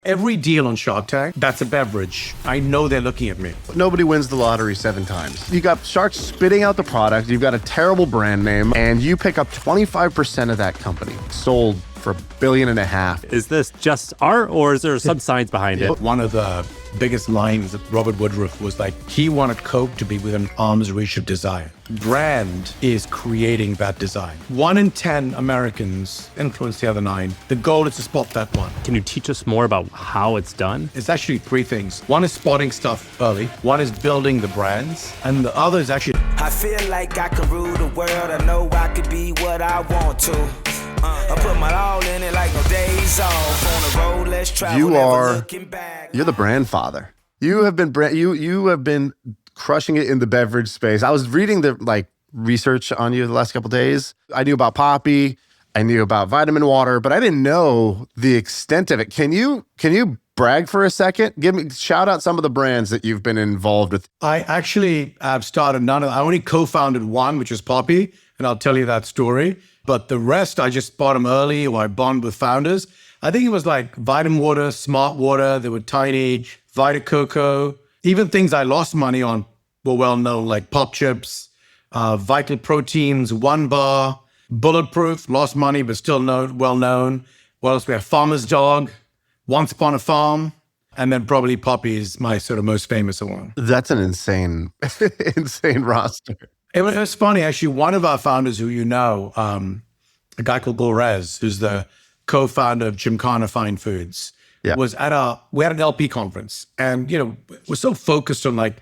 Every deal on Shark Tank, that's a beverage. I know they're looking at me. Nobody wins the lottery 7 times. You got sharks spitting out the product, you've got a terrible brand name, and you pick up 25% of that company. Sold for $1.5 billion. Is this just art, or is there some science behind it? One of the biggest lines that Robert Woodruff was like, he wanted Coke to be within arm's reach of desire. Brand is creating that design. 1 in 10 Americans influence the other 9. The goal is to spot that one. Can you teach us more about how it's done? It's actually 3 things. One is spotting stuff early. One is building the brands. And the other is actually... I feel like I can rule the world. I know I could be what I want to. I put my all in it like no days off. On the road, let's travel. You're the brandfather. You have been crushing it in the beverage space. I was reading the research on you the last couple of days. I knew about Poppi, I knew about vitamin water, but I didn't know the extent of it. Can you brag for a second? Shout out some of the brands that you've been involved with. I actually have started none of them. I only co-founded one, which is Poppi, and I'll tell you that story. But the rest, I just bought them early, or I bond with founders. I think it was like Vitamin Water, Smart Water, they were tiny, Vita Coco. Even things I lost money on were well known, like Pop Chips, Vital Proteins, One Bar, Bulletproof, lost money, but still well known. What else? We have Farmer's Dog, Once Upon a Farm, and then probably Poppi is my sort of most famous one. That's an insane roster. It was funny, actually. One of our founders who you know, a guy called Bill Rez, who's the co-founder of Gymkhana Fine Foods, was we had an LP conference. And, we're so focused on like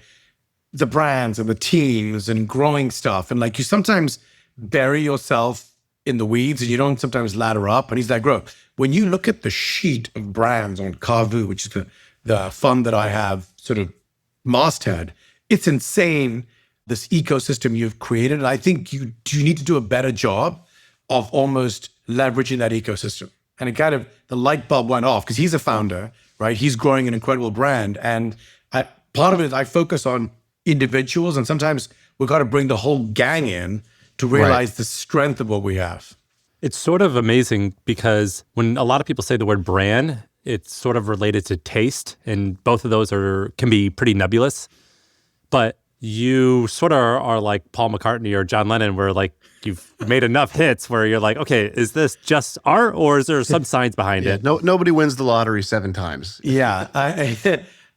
the brands and the teams and growing stuff. And like you sometimes bury yourself in the weeds and you don't sometimes ladder up. And he's like, bro, when you look at the sheet of brands on Kavu, which is the fund that I have sort of masthead, it's insane. This ecosystem you've created. And I think you need to do a better job of almost leveraging that ecosystem. And it kind of, the light bulb went off because he's a founder, right? He's growing an incredible brand. And part of it is I focus on individuals, and sometimes we've got to bring the whole gang in to realize the strength of what we have. It's sort of amazing because when a lot of people say the word brand, it's sort of related to taste, and both of those can be pretty nebulous. But you sort of are like Paul McCartney or John Lennon, where like you've made enough hits where you're like, okay, is this just art, or is there some science behind it? Nobody wins the lottery 7 times. Yeah,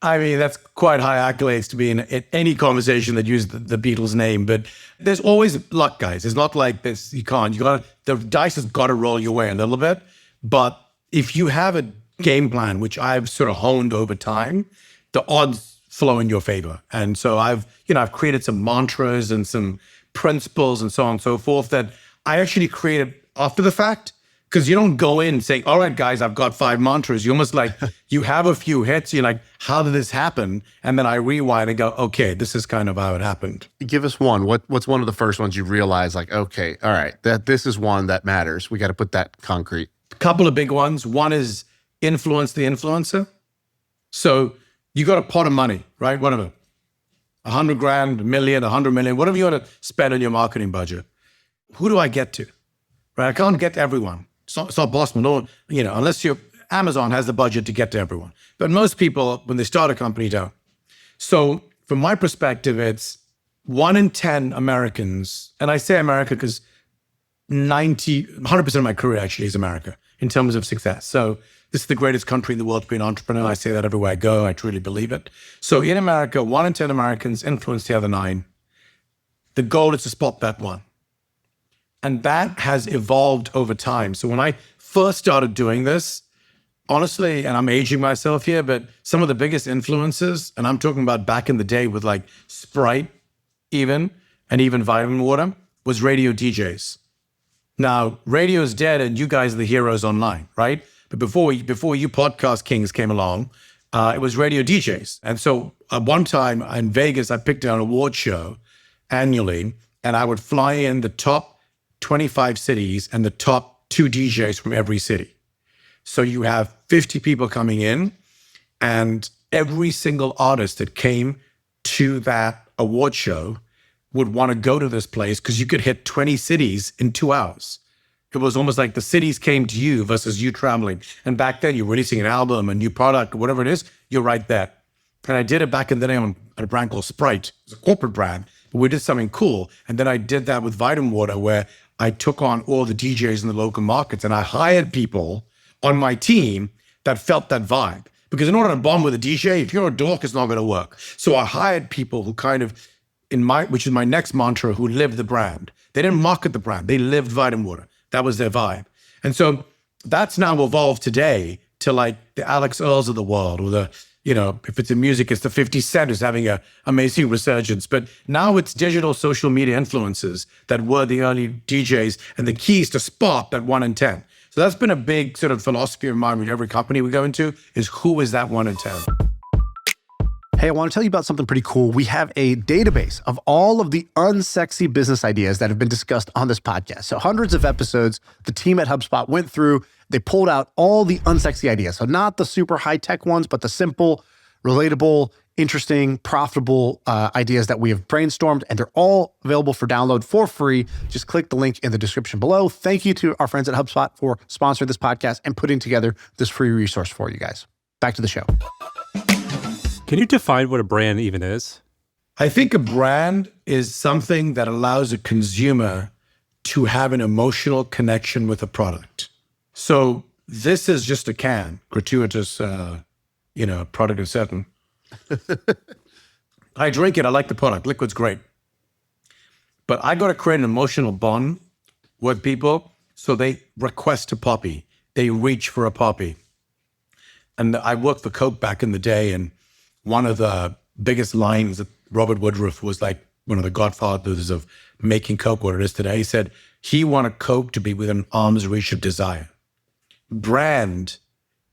I mean, that's quite high accolades to be in any conversation that uses the Beatles' name. But there's always luck, guys. It's not like this. The dice has got to roll your way a little bit. But if you have a game plan, which I've sort of honed over time, the odds flow in your favor. And so I've created some mantras and some principles and so on and so forth that I actually created after the fact, because you don't go in saying, all right, guys, I've got 5 mantras. You almost like, you have a few hits. You're like, how did this happen? And then I rewind and go, okay, this is kind of how it happened. Give us one. What's one of the first ones you realize, like, okay, all right, this is one that matters. We got to put that concrete. A couple of big ones. One is influence the influencer. So you got a pot of money, right? Whatever. 100 grand, a million, 100 million, whatever you want to spend on your marketing budget. Who do I get to? Right? I can't get to everyone. It's not possible. No, unless Amazon has the budget to get to everyone. But most people, when they start a company, don't. So from my perspective, it's 1 in 10 Americans, and I say America because 100% of my career actually is America in terms of success. So this is the greatest country in the world to be an entrepreneur. I say that everywhere I go. I truly believe it. So in America, 1 in 10 Americans influence the other 9. The goal is to spot that one. And that has evolved over time. So when I first started doing this, honestly, and I'm aging myself here, but some of the biggest influences, and I'm talking about back in the day with like Sprite and even Vitamin Water, was radio DJs. Now, radio's dead and you guys are the heroes online, right? But before you podcast kings came along, it was radio DJs. And so at one time in Vegas, I picked an award show annually, and I would fly in the top 25 cities and the top 2 DJs from every city. So you have 50 people coming in, and every single artist that came to that award show would want to go to this place because you could hit 20 cities in 2 hours. It was almost like the cities came to you versus you traveling. And back then, you're releasing an album, a new product, whatever it is, you're right there. And I did it back in the day on a brand called Sprite. It's a corporate brand, but we did something cool. And then I did that with Vitamin Water, where I took on all the DJs in the local markets and I hired people on my team that felt that vibe. Because in order to bond with a DJ, if you're a dork, it's not going to work. So I hired people who kind of, which is my next mantra, who lived the brand. They didn't market the brand. They lived Vitamin Water. That was their vibe. And so that's now evolved today to like the Alex Earls of the world, or the, if it's in music, it's the 50 Cent who's having a amazing resurgence. But now it's digital social media influencers that were the early DJs and the keys to spot that 1 in 10. So that's been a big sort of philosophy of mine with every company we go into, is who is that 1 in 10? Hey, I want to tell you about something pretty cool. We have a database of all of the unsexy business ideas that have been discussed on this podcast. So hundreds of episodes, the team at HubSpot went through, they pulled out all the unsexy ideas. So not the super high-tech ones, but the simple, relatable, interesting, profitable ideas that we have brainstormed, and they're all available for download for free. Just click the link in the description below. Thank you to our friends at HubSpot for sponsoring this podcast and putting together this free resource for you guys. Back to the show. Can you define what a brand even is? I think a brand is something that allows a consumer to have an emotional connection with a product. So this is just a can, gratuitous, product is certain. I drink it. I like the product. Liquid's great. But I got to create an emotional bond with people, so they request a Poppi. They reach for a Poppi. And I worked for Coke back in the day, and one of the biggest lines that Robert Woodruff was like one of the godfathers of making Coke what it is today. He said he wanted Coke to be within arm's reach of desire. Brand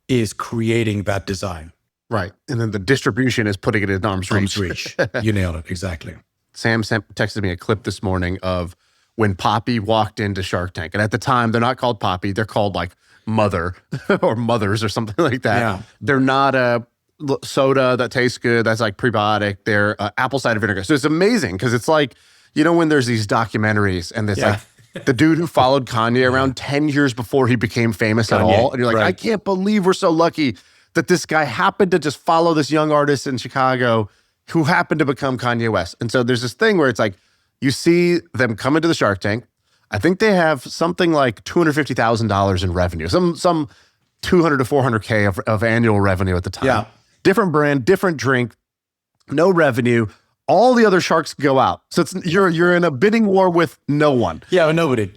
is creating that desire. Right. And then the distribution is putting it in arm's reach. You nailed it. Exactly. Sam texted me a clip this morning of when Poppi walked into Shark Tank. And at the time, they're not called Poppi. They're called like Mother or Mothers or something like that. Yeah. They're not a soda that tastes good. That's like prebiotic. They're apple cider vinegar. So it's amazing because it's like, when there's these documentaries and it's like the dude who followed Kanye around 10 years before he became famous at all. And you're like, I can't believe we're so lucky that this guy happened to just follow this young artist in Chicago who happened to become Kanye West. And so there's this thing where it's like, you see them come into the Shark Tank. I think they have something like $250,000 in revenue, some 200 to 400K of annual revenue at the time. Yeah. Different brand, different drink, no revenue. All the other sharks go out. So you're in a bidding war with no one. Yeah, nobody.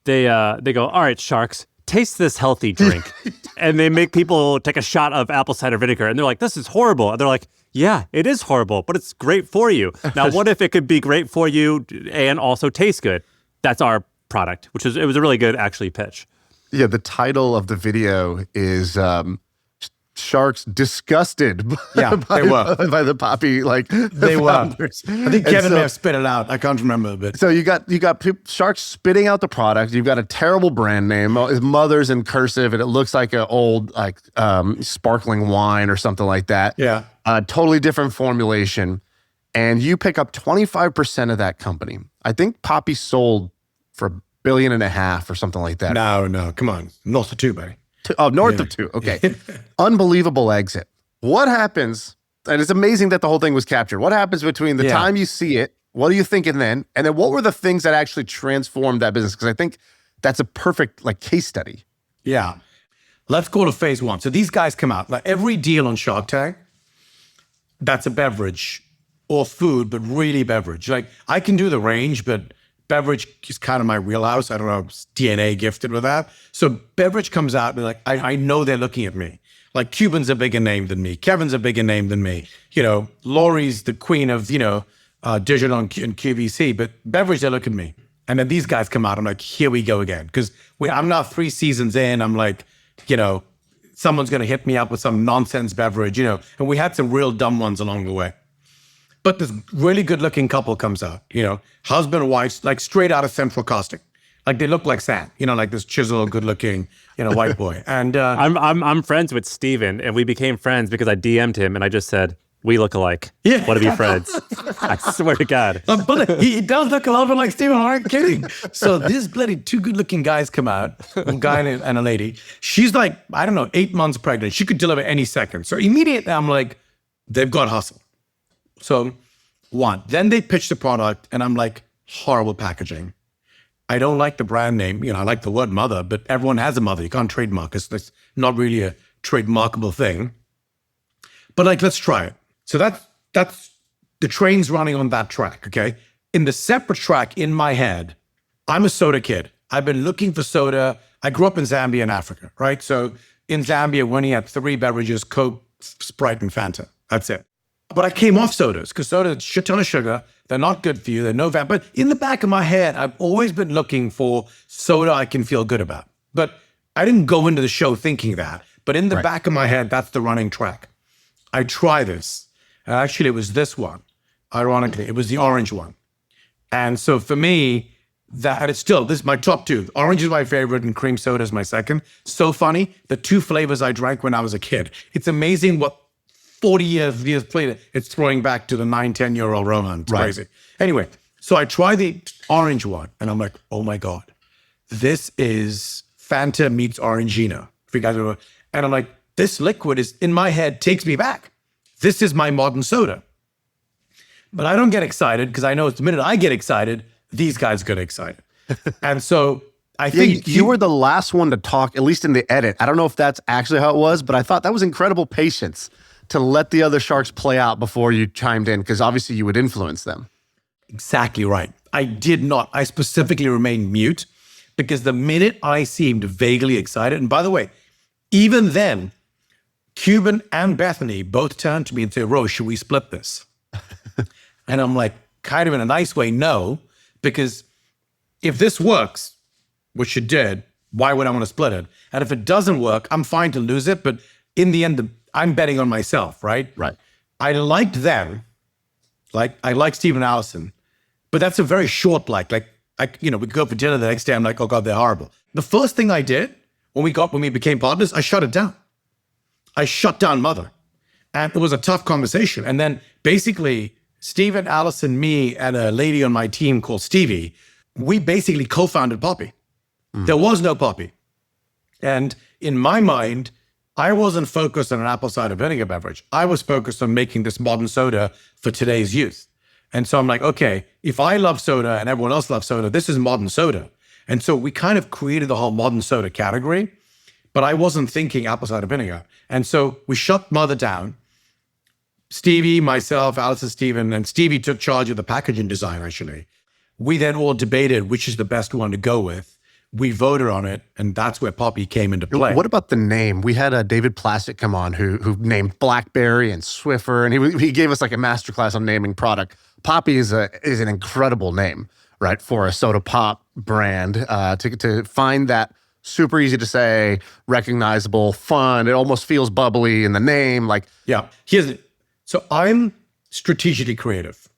They go, all right, sharks, taste this healthy drink. And they make people take a shot of apple cider vinegar. And they're like, this is horrible. And they're like, yeah, it is horrible, but it's great for you. Now, what if it could be great for you and also taste good? That's our product, it was a really good, actually, pitch. Yeah, the title of the video is Sharks Disgusted by the Poppi, they founders. were. I think Kevin may have spit it out. I can't remember, but so you got sharks spitting out the product. You've got a terrible brand name. It's Mother's in cursive, and it looks like an old sparkling wine or something like that. Yeah, totally different formulation, and you pick up 25% of that company. I think Poppi sold for $1.5 billion or something like that. No, come on, north of 2, buddy. North of 2. Okay. Unbelievable exit. What happens, and it's amazing that the whole thing was captured. What happens between the time you see it, what are you thinking then? And then what were the things that actually transformed that business? Because I think that's a perfect case study. Yeah. Let's go to phase 1. So these guys come out. Like every deal on Shark Tank, that's a beverage or food, but really beverage. Like I can do the range, but beverage is kind of my wheelhouse. I don't know, DNA gifted with that. So beverage comes out and they're like, I know they're looking at me. Like Cuban's a bigger name than me. Kevin's a bigger name than me. Lori's the queen of, digital and QVC, but beverage, they look at me. And then these guys come out. I'm like, here we go again. Because I'm now 3 seasons in. I'm like, someone's going to hit me up with some nonsense beverage, and we had some real dumb ones along the way. But this really good-looking couple comes out, husband and wife, like straight out of Central Casting. Like they look like Sam, like this chiseled, good-looking, white boy. And I'm friends with Steven, and we became friends because I DM'd him and I just said, We look alike. Yeah. Want to be friends. I swear to God. But he does look a lot bit like Stephen. I'm not kidding. So these bloody two good-looking guys come out, a guy and a lady. She's like, I don't know, 8 months pregnant. She could deliver any second. So immediately I'm like, they've got hustle. So one. Then they pitch the product and I'm like, horrible packaging. I don't like the brand name. I like the word mother, but everyone has a mother. You can't trademark it. It's not really a trademarkable thing. But like, let's try it. So that's the train's running on that track, okay? In the separate track in my head, I'm a soda kid. I've been looking for soda. I grew up in Zambia in Africa, right? So in Zambia, when you had 3 beverages, Coke, Sprite, and Fanta. That's it. But I came off sodas because soda is a shit ton of sugar. They're not good for you. They're no value. But in the back of my head, I've always been looking for soda I can feel good about. But I didn't go into the show thinking that. But in the back of my head, that's the running track. I try this. And actually, it was this one. Ironically, it was the orange one. And so for me, that it's still, this is my top 2. Orange is my favorite and cream soda is my second. So funny, the 2 flavors I drank when I was a kid. It's amazing what 40 years later, it's throwing back to the 9, 10-year-old Rohan. It's crazy. Anyway, so I try the orange one and I'm like, oh my God, this is Fanta meets Orangina. If you guys remember. And I'm like, this liquid is in my head, takes me back. This is my modern soda. But I don't get excited because I know the minute I get excited, these guys get excited. And so I think you were the last one to talk, at least in the edit. I don't know if that's actually how it was, but I thought that was incredible patience to let the other sharks play out before you chimed in, because obviously you would influence them. Exactly right. I did not. I specifically remained mute because the minute I seemed vaguely excited, and by the way, even then, Cuban and Bethany both turned to me and said, Rose, should we split this? And I'm like, kind of in a nice way, no, because if this works, which it did, why would I want to split it? And if it doesn't work, I'm fine to lose it. But in the end, I'm betting on myself, right? Right. I liked them. Like, I like Steve and Allison, but that's a very short like, we could go for dinner the next day. I'm like, oh God, they're horrible. The first thing I did when we became partners, I shut it down. I shut down Mother. And it was a tough conversation. And then basically, Steven, Allison, me, and a lady on my team called Stevie, we basically co-founded Poppi. There was no Poppi. And in my mind, I wasn't focused on an apple cider vinegar beverage. I was focused on making this modern soda for today's youth. And so I'm like, okay, if I love soda and everyone else loves soda, this is modern soda. And so we kind of created the whole modern soda category, but I wasn't thinking apple cider vinegar. And so we shut Mother down. Stevie, myself, Allison, Steven, and Stevie took charge of the packaging design, actually. We then all debated which is the best one to go with. We voted on it, and that's where Poppi came into play. What about the name? We had David Plastick come on who named Blackberry and Swiffer, and he gave us like a masterclass on naming product. Poppi is an incredible name, right, for a soda pop brand. To find that super easy to say, recognizable, fun. It almost feels bubbly in the name. So I'm strategically creative,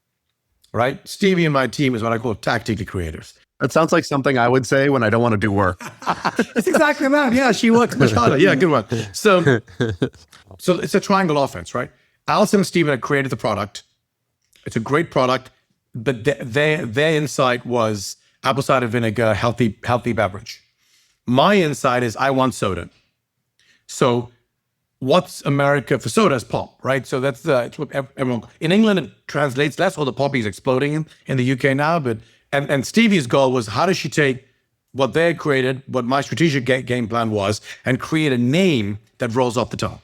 right? Stevie and my team is what I call tactically creative. That sounds like something I would say when I don't want to do work. It's exactly that. Yeah, she works much harder. Yeah, good one. So it's a triangle offense, right? Allison and Steven had created the product. It's a great product, but their insight was apple cider vinegar, healthy beverage. My insight is I want soda. So what's America for soda is pop, right? So that's it's what everyone, in England it translates, that's all the Poppi is exploding in the UK now, but and Stevie's goal was how does she take what they created, what my strategic game plan was, and create a name that rolls off the tongue.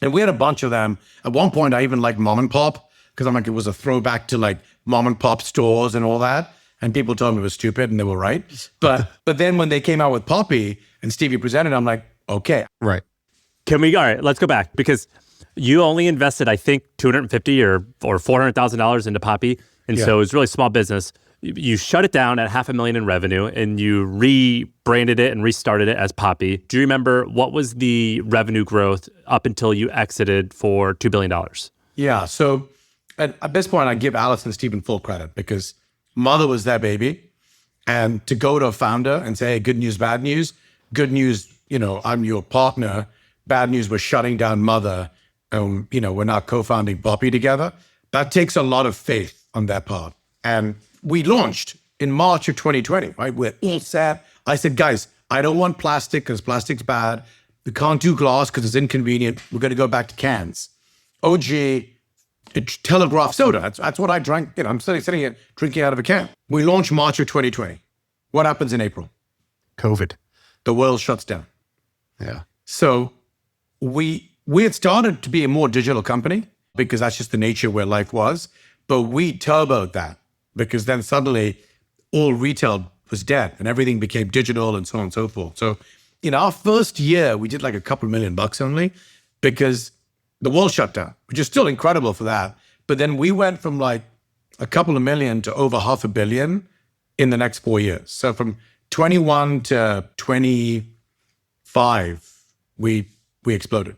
And we had a bunch of them. At one point, I even liked Mom and Pop, because I'm like, it was a throwback to like Mom and Pop stores and all that. And people told me it was stupid, and they were right. But then when they came out with Poppi and Stevie presented, I'm like, okay. Right. All right, let's go back, because you only invested, I think, $250 or $400,000 into Poppi. And so it was really small business. You shut it down at $500,000 in revenue, and you rebranded it and restarted it as Poppi. Do you remember what was the revenue growth up until you exited for $2 billion? Yeah. So at this point, I give Alice and Stephen full credit because Mother was their baby. And to go to a founder and say, hey, good news, bad news, I'm your partner. Bad news, we're shutting down Mother. we're now co-founding Poppi together. That takes a lot of faith on their part. And we launched in March of 2020, right? We're all set. I said, guys, I don't want plastic because plastic's bad. We can't do glass because it's inconvenient. We're going to go back to cans. OG, Telegraph soda. That's what I drank. I'm sitting here drinking out of a can. We launched March of 2020. What happens in April? COVID. The world shuts down. Yeah. So we had started to be a more digital company because that's just the nature where life was. But we turboed that because then suddenly all retail was dead and everything became digital and so on and so forth. So in our first year, we did like a couple $1 million only because the world shut down, which is still incredible for that. But then we went from like a couple of million to over $500 million in the next 4 years. So from 21 to 25, we exploded.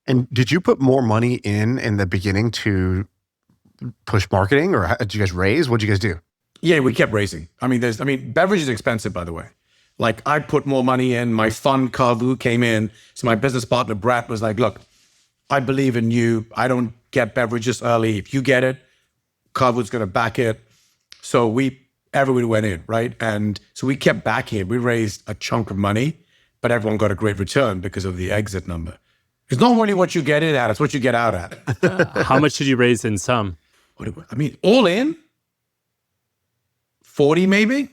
And did you put more money in the beginning to push marketing, or did you guys raise? What did you guys do? Yeah, we kept raising. Beverage is expensive, by the way. Like I put more money in, my fund Kavu came in. So my business partner, Brett, was like, look, I believe in you. I don't get beverages early. If you get it, Kavu's going to back it. So everybody went in, right? And so we kept backing it. We raised a chunk of money, but everyone got a great return because of the exit number. It's not really what you get in at, it's what you get out at. How much did you raise in sum? All in, 40 maybe?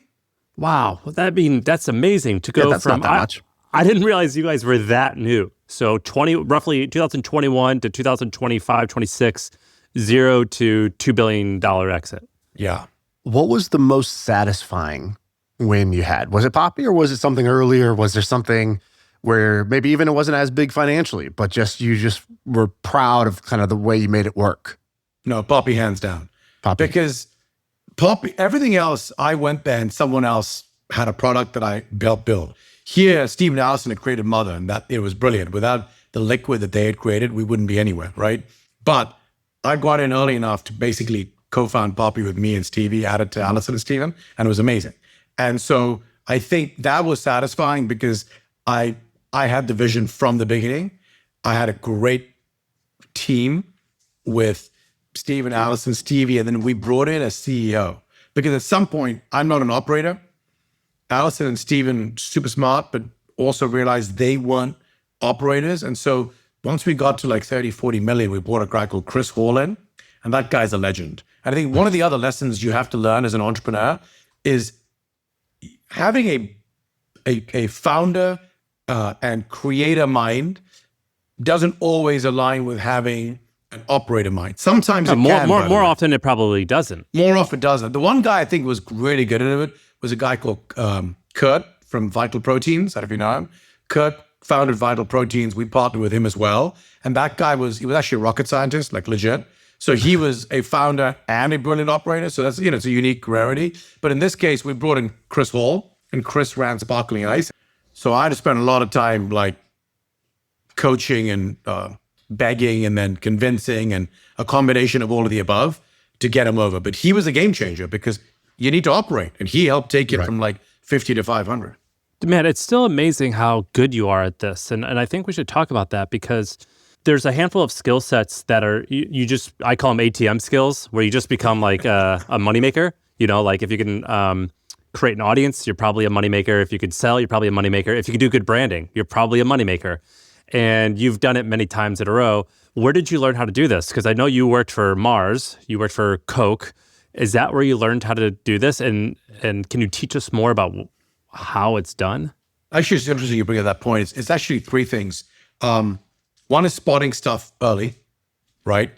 Wow. That's amazing to go that's from, not that much. I didn't realize you guys were that new. So roughly 2021 to 2025, 26, 0 to $2 billion exit. Yeah. What was the most satisfying win you had? Was it Poppi, or was it something earlier? Was there something where maybe even it wasn't as big financially, but you just were proud of kind of the way you made it work? No, Poppi hands down. Poppi. Because Poppi, everything else, I went there and someone else had a product that I built. Here, Steve and Allison had created Mother, and that it was brilliant. Without the liquid that they had created, we wouldn't be anywhere, right? But I got in early enough to basically co-found Poppi with me and Stevie, added to Allison and Steven, and it was amazing. And so I think that was satisfying because I had the vision from the beginning. I had a great team with Steve and Allison, Stevie, and then we brought in a CEO. Because at some point, I'm not an operator. Allison and Steven, super smart, but also realized they weren't operators. And so once we got to like 30, 40 million, we brought a guy called Chris Hall in, and that guy's a legend. And I think one of the other lessons you have to learn as an entrepreneur is having a founder and creator mind doesn't always align with having an operator mind. Sometimes it can. More often, it probably doesn't. More often it doesn't. The one guy I think was really good at it was a guy called Kurt from Vital Proteins. I don't know if you know him. Kurt founded Vital Proteins. We partnered with him as well. And that guy was actually a rocket scientist, like legit. So he was a founder and a brilliant operator. So that's, it's a unique rarity. But in this case, we brought in Chris Hall, and Chris ran Sparkling Ice. So I had to spend a lot of time like coaching and begging and then convincing and a combination of all of the above to get him over. But he was a game changer because you need to operate. And he helped take it from like 50 to 500. Man, it's still amazing how good you are at this. And I think we should talk about that because there's a handful of skill sets that are, I call them ATM skills, where you just become like a moneymaker. Like if you can create an audience, you're probably a moneymaker. If you could sell, you're probably a moneymaker. If you could do good branding, you're probably a moneymaker. And you've done it many times in a row. Where did you learn how to do this? Because I know you worked for Mars, you worked for Coke. Is that where you learned how to do this? And can you teach us more about how it's done? Actually, it's interesting you bring up that point. It's actually three things. One is spotting stuff early, right?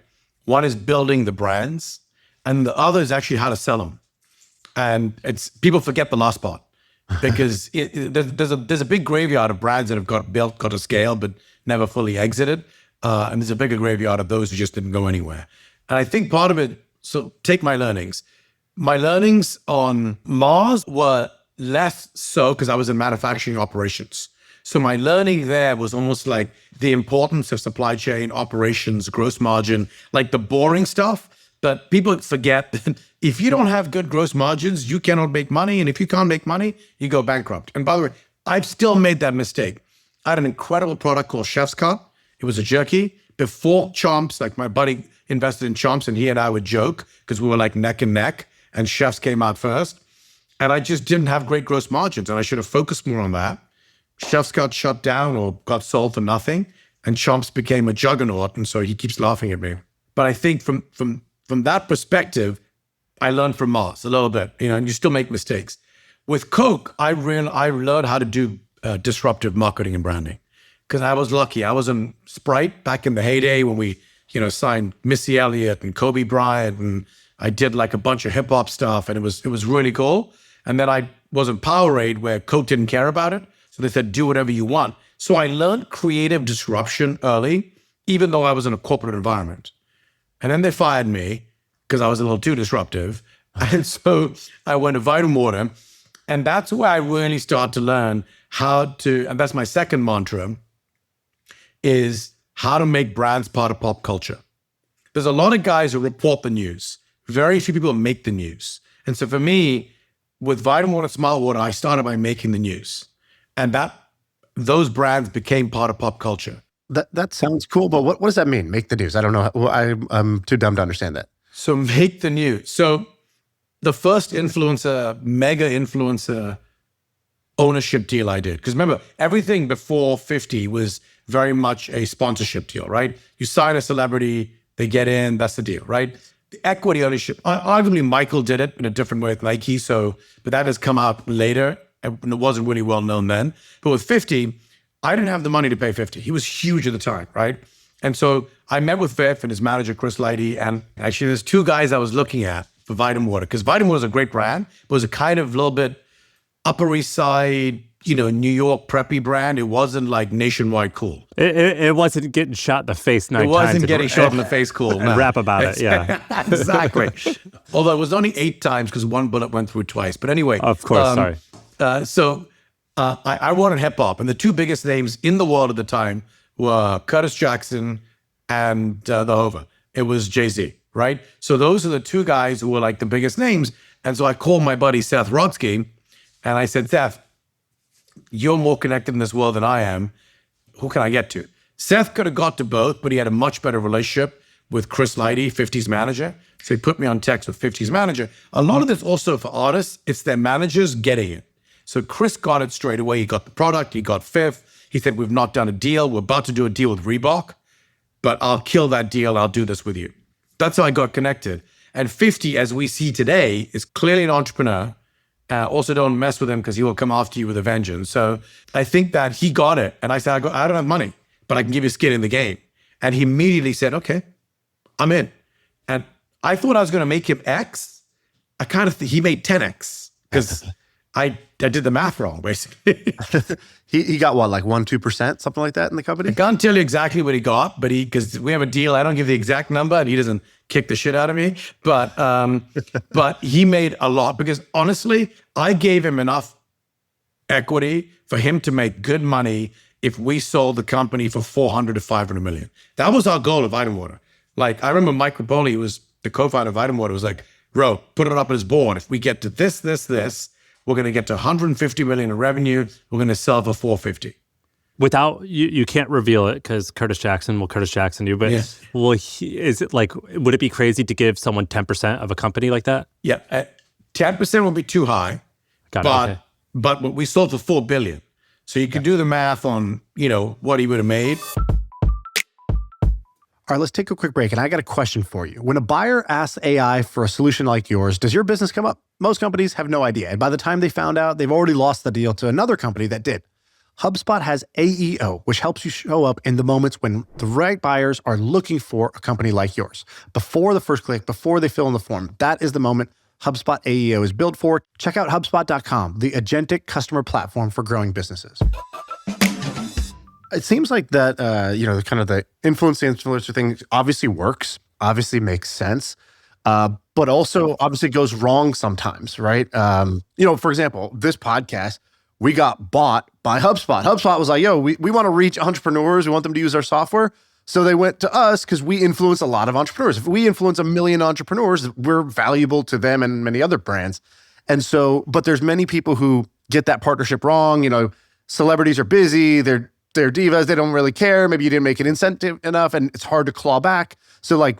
One is building the brands, and the other is actually how to sell them. And people forget the last part because there's a big graveyard of brands that have got to scale, but never fully exited. And there's a bigger graveyard of those who just didn't go anywhere. And I think part of it, so take my learnings. My learnings on Mars were less so because I was in manufacturing operations. So my learning there was almost like the importance of supply chain, operations, gross margin, like the boring stuff. But people forget that if you don't have good gross margins, you cannot make money. And if you can't make money, you go bankrupt. And by the way, I've still made that mistake. I had an incredible product called Chef's Cut. It was a jerky, before Chomps, like my buddy invested in Chomps and he and I would joke because we were like neck and neck and Chefs came out first. And I just didn't have great gross margins and I should have focused more on that. Chefs got shut down or got sold for nothing and Chomps became a juggernaut. And so he keeps laughing at me. But I think from that perspective, I learned from Mars a little bit, and you still make mistakes. With Coke, I learned how to do disruptive marketing and branding because I was lucky. I was in Sprite back in the heyday when we, signed Missy Elliott and Kobe Bryant, and I did like a bunch of hip hop stuff, and it was really cool. And then I was in Powerade where Coke didn't care about it, so they said do whatever you want. So I learned creative disruption early, even though I was in a corporate environment. And then they fired me because I was a little too disruptive, and so I went to Vitamin Water. And that's where I really start to learn how to, and that's my second mantra, is how to make brands part of pop culture. There's a lot of guys who report the news. Very few people make the news. And so for me, with Vitamin Water, Smart Water, I started by making the news. And those brands became part of pop culture. That sounds cool, but what does that mean? Make the news? I don't know. I'm too dumb to understand that. So make the news. So the first mega influencer ownership deal I did. Because remember, everything before 50 was very much a sponsorship deal, right? You sign a celebrity, they get in, that's the deal, right? The equity ownership, arguably Michael did it in a different way with Nike, but that has come out later and it wasn't really well known then. But with 50, I didn't have the money to pay 50. He was huge at the time, right? And so I met with Viv and his manager, Chris Lighty, and actually there's two guys I was looking at for Vitamin Water, because Vitamin Water is a great brand, but it was a kind of little bit Upper East Side, New York preppy brand. It wasn't like nationwide cool. It wasn't getting shot in the face 9 times. It wasn't getting shot in the face cool. And rap about it, yeah. Exactly. Although it was only 8 times because one bullet went through twice. But anyway. Of course, sorry. I wanted hip hop, and the two biggest names in the world at the time were Curtis Jackson and the Hova. It was Jay-Z, right? So those are the two guys who were like the biggest names. And so I called my buddy Seth Rodsky, and I said, Seth, you're more connected in this world than I am. Who can I get to? Seth could have got to both, but he had a much better relationship with Chris Lighty, 50's manager. So he put me on text with 50's manager. A lot of this also for artists, it's their managers getting it. So Chris got it straight away. He got the product, he got Fifth. He said, we've not done a deal. We're about to do a deal with Reebok, but I'll kill that deal. I'll do this with you. That's how I got connected. And 50, as we see today, is clearly an entrepreneur. Also don't mess with him because he will come after you with a vengeance. So I think that he got it. And I said, I don't have money, but I can give you skin in the game. And he immediately said, okay, I'm in. And I thought I was going to make him X. I kind of he made 10X because I did the math wrong, basically. He got what, like 1-2%, something like that in the company? I can't tell you exactly what he got, but because we have a deal, I don't give the exact number, and he doesn't kick the shit out of me. But he made a lot because honestly, I gave him enough equity for him to make good money if we sold the company for 400 to 500 million. That was our goal of Vitamin Water. Like I remember Mike Rapoli, who was the co-founder of Vitamin Water, was like, bro, put it up on his board. If we get to this, we're going to get to 150 million in revenue. We're going to sell for 450. Without you can't reveal it because Curtis Jackson will Curtis Jackson you. But Yes. Is it like, would it be crazy to give someone 10% of a company like that? Yeah, 10% will be too high. Got it. Okay. But we sold for 4 billion. So you can do the math on what he would have made. All right, let's take a quick break. And I got a question for you. When a buyer asks AI for a solution like yours, does your business come up? Most companies have no idea. And by the time they found out, they've already lost the deal to another company that did. HubSpot has AEO, which helps you show up in the moments when the right buyers are looking for a company like yours. Before the first click, before they fill in the form, that is the moment HubSpot AEO is built for. Check out HubSpot.com, the agentic customer platform for growing businesses. It seems like that, kind of the influencer thing obviously works, obviously makes sense, but also obviously goes wrong sometimes, right? For example, this podcast, we got bought by HubSpot. HubSpot was like, yo, we want to reach entrepreneurs. We want them to use our software. So they went to us because we influence a lot of entrepreneurs. If we influence 1 million entrepreneurs, we're valuable to them and many other brands. And so, but there's many people who get that partnership wrong. Celebrities are busy. They're they're divas. They don't really care. Maybe you didn't make it incentive enough and it's hard to claw back. So like,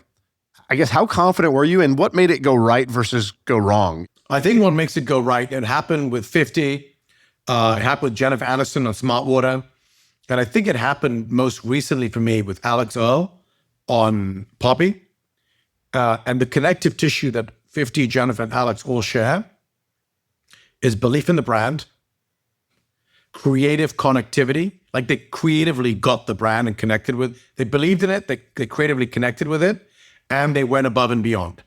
I guess how confident were you and what made it go right versus go wrong? I think what makes it go right, it happened with 50. It happened with Jennifer Aniston on Smart Water. And I think it happened most recently for me with Alex Earl on Poppi. And the connective tissue that 50, Jennifer, and Alex all share is belief in the brand, creative connectivity. Like they creatively got the brand and connected with, they believed in it, they creatively connected with it, and they went above and beyond.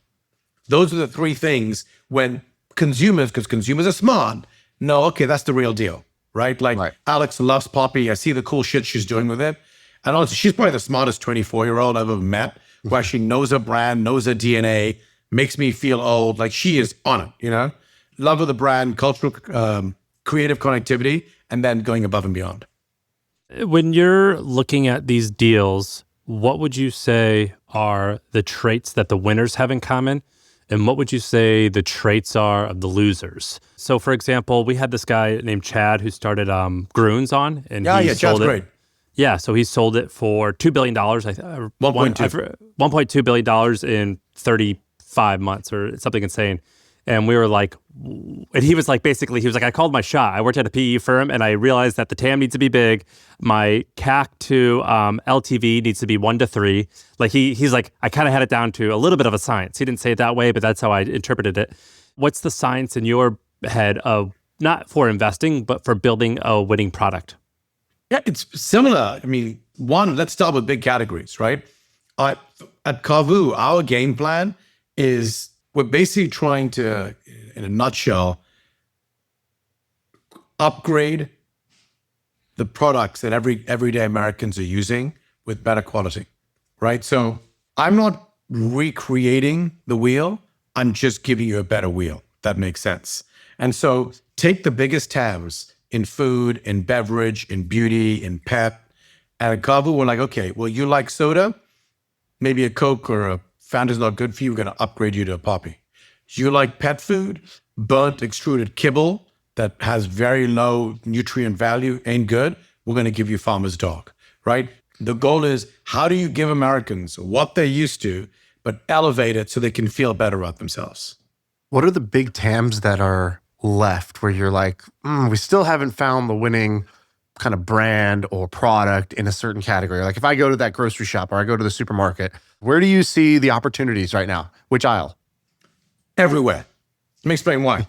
Those are the three things when consumers, because consumers are smart, know, okay, that's the real deal, right? Like Alex loves Poppi. I see the cool shit she's doing with it. And also, she's probably the smartest 24-year-old I've ever met, who actually knows her brand, knows her DNA, makes me feel old. Like she is on it, you know? Love of the brand, cultural, creative connectivity, and then going above and beyond. When you're looking at these deals, what would you say are the traits that the winners have in common? And what would you say the traits are of the losers? So, for example, we had this guy named Chad who started Groons on. And he Chad's sold it. great. Yeah, so he sold it for $2 billion. 1.2. $1.2 billion in 35 months or something insane. And we were like, and he was like, basically, he was like, I called my shot. I worked at a PE firm and I realized that the TAM needs to be big. My CAC to LTV needs to be 1 to 3. Like he's like, I kind of had it down to a little bit of a science. He didn't say it that way, but that's how I interpreted it. What's the science in your head of not for investing, but for building a winning product? Yeah, it's similar. I mean, one, let's start with big categories, right? At Carvu, our game plan is we're basically trying to, in a nutshell, upgrade the products that everyday Americans are using with better quality, right? So I'm not recreating the wheel. I'm just giving you a better wheel. That makes sense. And so take the biggest TAMs in food, in beverage, in beauty, in pet. And at Carvu, we're like, okay, well, you like soda? Maybe a Coke or a Fanta's not good for you. We're going to upgrade you to a Poppi. You like pet food? Burnt extruded kibble that has very low nutrient value ain't good. We're going to give you Farmer's Dog, right? The goal is how do you give Americans what they're used to, but elevate it so they can feel better about themselves? What are the big TAMs that are left where you're like, we still haven't found the winning kind of brand or product in a certain category? Like if I go to that grocery shop or I go to the supermarket, where do you see the opportunities right now? Which aisle? Everywhere. Let me explain why.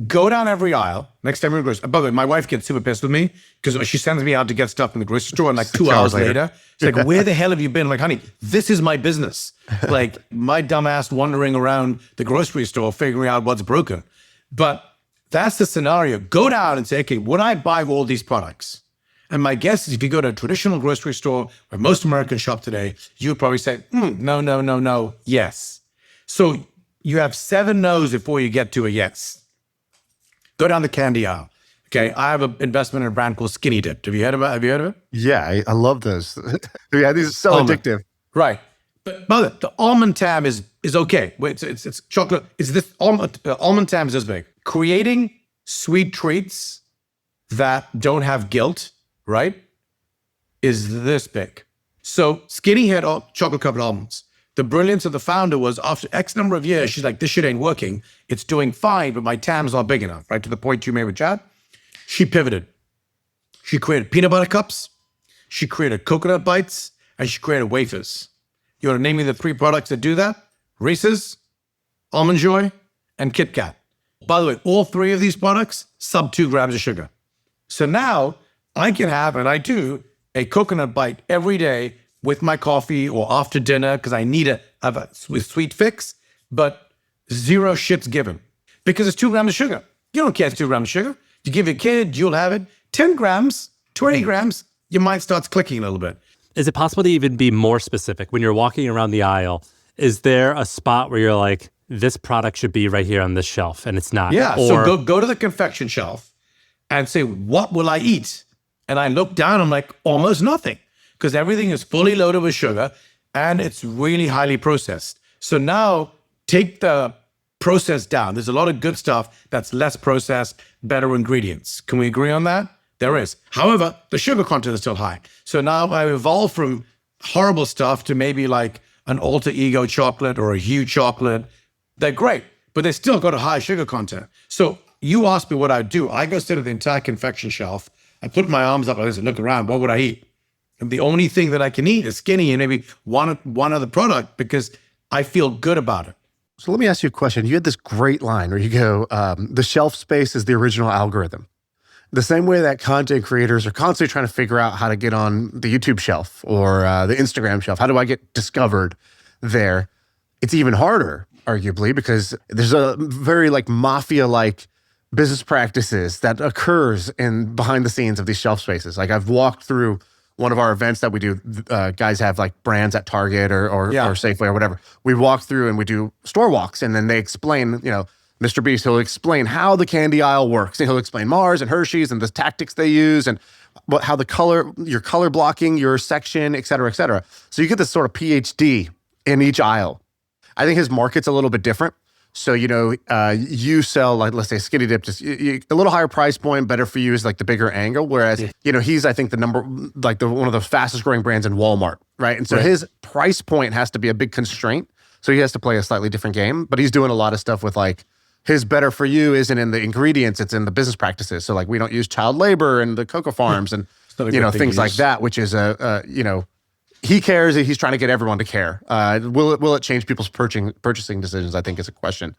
Go down every aisle, next time we go. By the way, my wife gets super pissed with me because she sends me out to get stuff in the grocery store and like 2 hours later, she's like, where the hell have you been? I'm like, honey, this is my business. Like my dumb ass wandering around the grocery store figuring out what's broken. But that's the scenario. Go down and say, okay, would I buy all these products? And my guess is if you go to a traditional grocery store where most Americans shop today, you would probably say, no, yes. So you have 7 no's before you get to a yes. Go down the candy aisle. Okay, I have an investment in a brand called Skinny Dip. Have you heard of it? Yeah, I love those. Yeah, these are so addictive. Right. But the almond TAM is okay. Wait, it's chocolate. Is this almond TAM is this big? Creating sweet treats that don't have guilt, right, is this big. So Skinny had chocolate-covered almonds. The brilliance of the founder was after X number of years, she's like, this shit ain't working. It's doing fine, but my TAM's not big enough, right? To the point you made with Chad. She pivoted. She created peanut butter cups. She created coconut bites. And she created wafers. You want to name me the 3 products that do that? Reese's, Almond Joy, and Kit Kat. By the way, all 3 of these products, sub 2 grams of sugar. So now I can have, and I do, a coconut bite every day with my coffee or after dinner because I need have a sweet fix, but 0 shits given because it's 2 grams of sugar. You don't care it's 2 grams of sugar. You give your kid, you'll have it. 10 grams, 20 grams, your mind starts clicking a little bit. Is it possible to even be more specific? When you're walking around the aisle, is there a spot where you're like, this product should be right here on this shelf and it's not? Yeah, or, so go to the confection shelf and say, what will I eat? And I look down, I'm like, almost nothing. Because everything is fully loaded with sugar and it's really highly processed. So now take the process down. There's a lot of good stuff that's less processed, better ingredients. Can we agree on that? There is. However, the sugar content is still high. So now I've evolved from horrible stuff to maybe like an alter ego chocolate or a Hue chocolate. They're great, but they still got a high sugar content. So you asked me what I'd do. I go sit at the entire confection shelf. I put my arms up like this and look around. What would I eat? And the only thing that I can eat is Skinny and maybe one other product because I feel good about it. So let me ask you a question. You had this great line where you go, the shelf space is the original algorithm. The same way that content creators are constantly trying to figure out how to get on the YouTube shelf or the Instagram shelf. How do I get discovered there? It's even harder, arguably, because there's a very like mafia-like business practices that occurs in behind the scenes of these shelf spaces. Like I've walked through one of our events that we do, guys have like brands at Target or Safeway or whatever. We walk through and we do store walks, and then they explain, Mr. Beast, he'll explain how the candy aisle works, and he'll explain Mars and Hershey's and the tactics they use and how your color blocking, your section, et cetera, et cetera. So you get this sort of PhD in each aisle. I think his market's a little bit different. So, you sell, like, let's say Skinny Dip, just a little higher price point, better for you is like the bigger angle. Whereas, he's, I think, one of the fastest growing brands in Walmart, right? And so his price point has to be a big constraint. So he has to play a slightly different game, but he's doing a lot of stuff with like, his better for you isn't in the ingredients, it's in the business practices. So like, we don't use child labor and the cocoa farms and, things like that, which is he cares. He's trying to get everyone to care. Will it change people's purchasing decisions? I think is a question.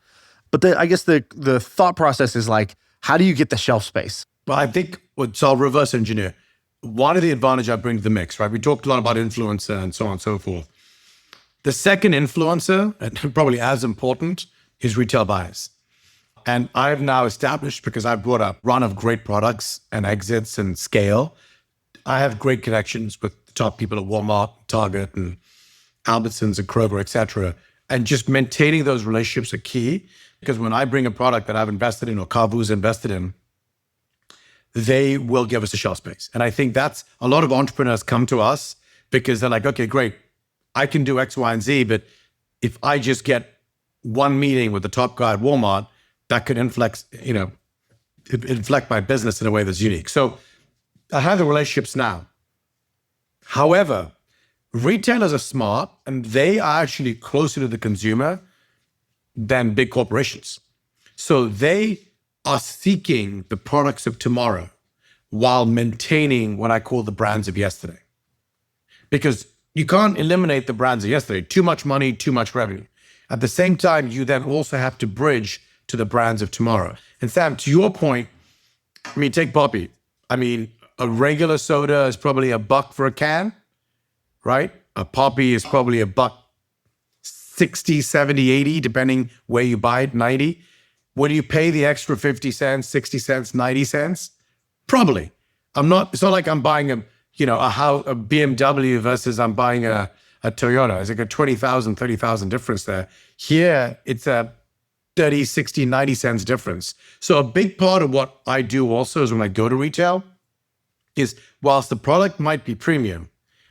But I guess the thought process is like, how do you get the shelf space? Well, I think so I'll reverse engineer. One of the advantage I bring to the mix, right? We talked a lot about influencer and so on and so forth. The second influencer, and probably as important, is retail buyers. And I've now established, because I've brought a run of great products and exits and scale, I have great connections with the top people at Walmart, Target, and Albertsons and Kroger, et cetera. And just maintaining those relationships are key, because when I bring a product that I've invested in or Kavu's invested in, they will give us a shelf space. And I think that's a lot of entrepreneurs come to us because they're like, okay, great, I can do X, Y, and Z, but if I just get one meeting with the top guy at Walmart, that could inflect my business in a way that's unique. So I have the relationships now. However, retailers are smart and they are actually closer to the consumer than big corporations. So they are seeking the products of tomorrow while maintaining what I call the brands of yesterday. Because you can't eliminate the brands of yesterday. Too much money, too much revenue. At the same time, you then also have to bridge to the brands of tomorrow. And Sam, to your point, take Poppi. A regular soda is probably $1 for a can, right? A Poppi is probably $1.60, $70, $80, depending where you buy it, 90. Would you pay the extra 50 cents, 60 cents, 90 cents? Probably. It's not like I'm buying a BMW versus I'm buying a Toyota. It's like a 20,000, 30,000 difference there. Here, it's a 30, 60, 90 cents difference. So a big part of what I do also is when I go to retail is whilst the product might be premium,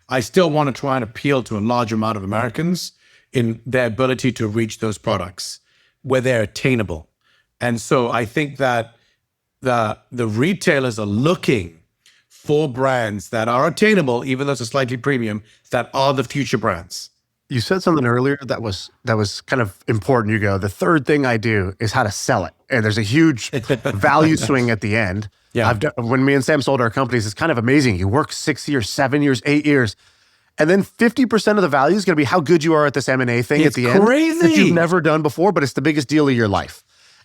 I still want to try and appeal to a large amount of Americans in their ability to reach those products where they're attainable. And so I think that the retailers are looking for brands that are attainable, even though it's a slightly premium, that are the future brands. You said something earlier that was kind of important. You go, the third thing I do is how to sell it. And there's a huge value swing at the end. Yeah. When me and Sam sold our companies, it's kind of amazing. You work 6 years, 7 years, 8 years. And then 50% of the value is going to be how good you are at this M&A thing at the end. It's crazy. That you've never done before, but it's the biggest deal of your life.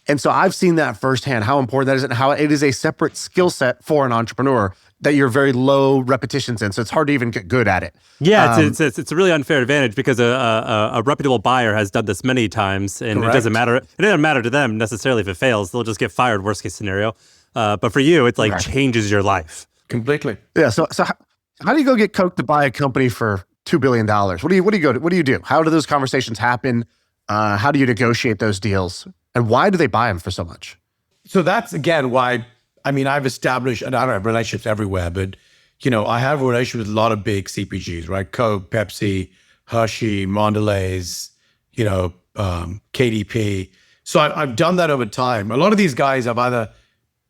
And so I've seen that firsthand, how important that is and how it is a separate skill set for an entrepreneur that you're very low repetitions in. So it's hard to even get good at it. Yeah, it's a really unfair advantage because a reputable buyer has done this many times, and Correct. it doesn't matter to them necessarily if it fails. They'll just get fired, worst case scenario. But for you, it's like changes your life. Completely. Yeah. So how do you go get Coke to buy a company for $2 billion? What do you do? How do those conversations happen? How do you negotiate those deals? And why do they buy them for so much? So that's, again, why, I've established, and I don't have relationships everywhere, but, I have a relationship with a lot of big CPGs, right? Coke, Pepsi, Hershey, Mondelez, KDP. So I've done that over time. A lot of these guys I've either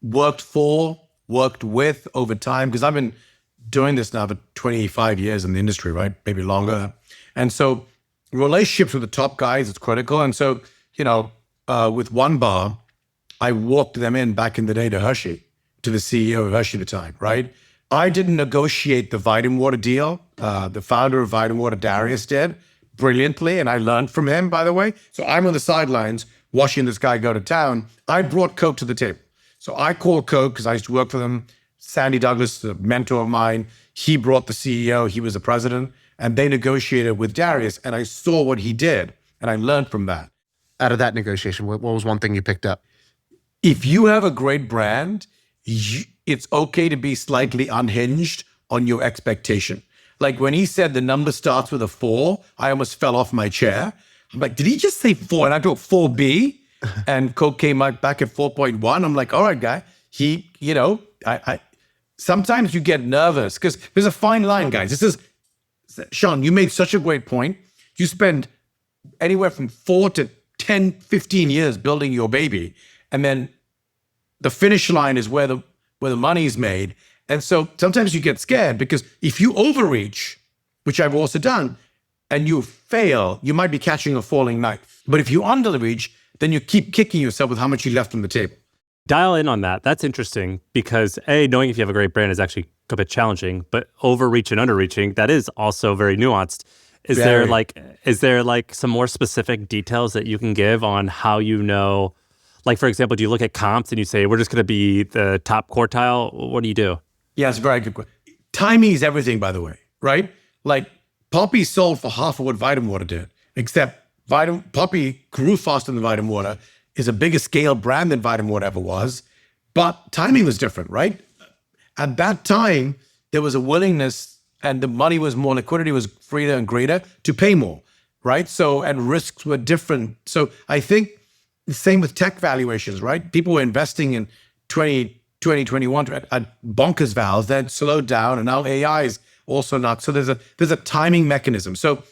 worked for worked with over time, because I've been doing this now for 25 years in the industry, right? Maybe longer. And so relationships with the top guys is critical. And so, with one bar, I walked them in back in the day to Hershey, to the CEO of Hershey at the time, right? I didn't negotiate the vitamin water deal. The founder of vitamin water, Darius, did brilliantly. And I learned from him, by the way. So I'm on the sidelines watching this guy go to town. I brought Coke to the table. So I called Coke because I used to work for them. Sandy Douglas, a mentor of mine, he brought the CEO, he was the president, and they negotiated with Darius. And I saw what he did, and I learned from that. Out of that negotiation, what was one thing you picked up? If you have a great brand, it's okay to be slightly unhinged on your expectation. Like when he said the number starts with a 4, I almost fell off my chair. I'm like, did he just say 4? And I thought 4B, and Coke came back at 4.1. I'm like, all right, guy. I sometimes you get nervous because there's a fine line, guys. Shaan, you made such a great point. You spend anywhere from 4 to 10, 15 years building your baby. And then the finish line is where the money's made. And so sometimes you get scared because if you overreach, which I've also done, and you fail, you might be catching a falling knife. But if you underreach, then you keep kicking yourself with how much you left on the table. Dial in on that. That's interesting because knowing if you have a great brand is actually a bit challenging, but overreach and underreaching, that is also very nuanced. Is there some more specific details that you can give on how like, for example, do you look at comps and you say, we're just going to be the top quartile? What do you do? Yeah, it's a very good question. Timing is everything, by the way, right? Like Poppi sold for half of what vitamin water did, except Poppi grew faster than vitamin water, is a bigger scale brand than vitamin water ever was, but timing was different, right? At that time, there was a willingness and the money was more, liquidity was freer and greater to pay more, right? So, and risks were different. So I think the same with tech valuations, right? People were investing in 2021 at bonkers values that slowed down, and now AI is also not. So there's a timing mechanism. So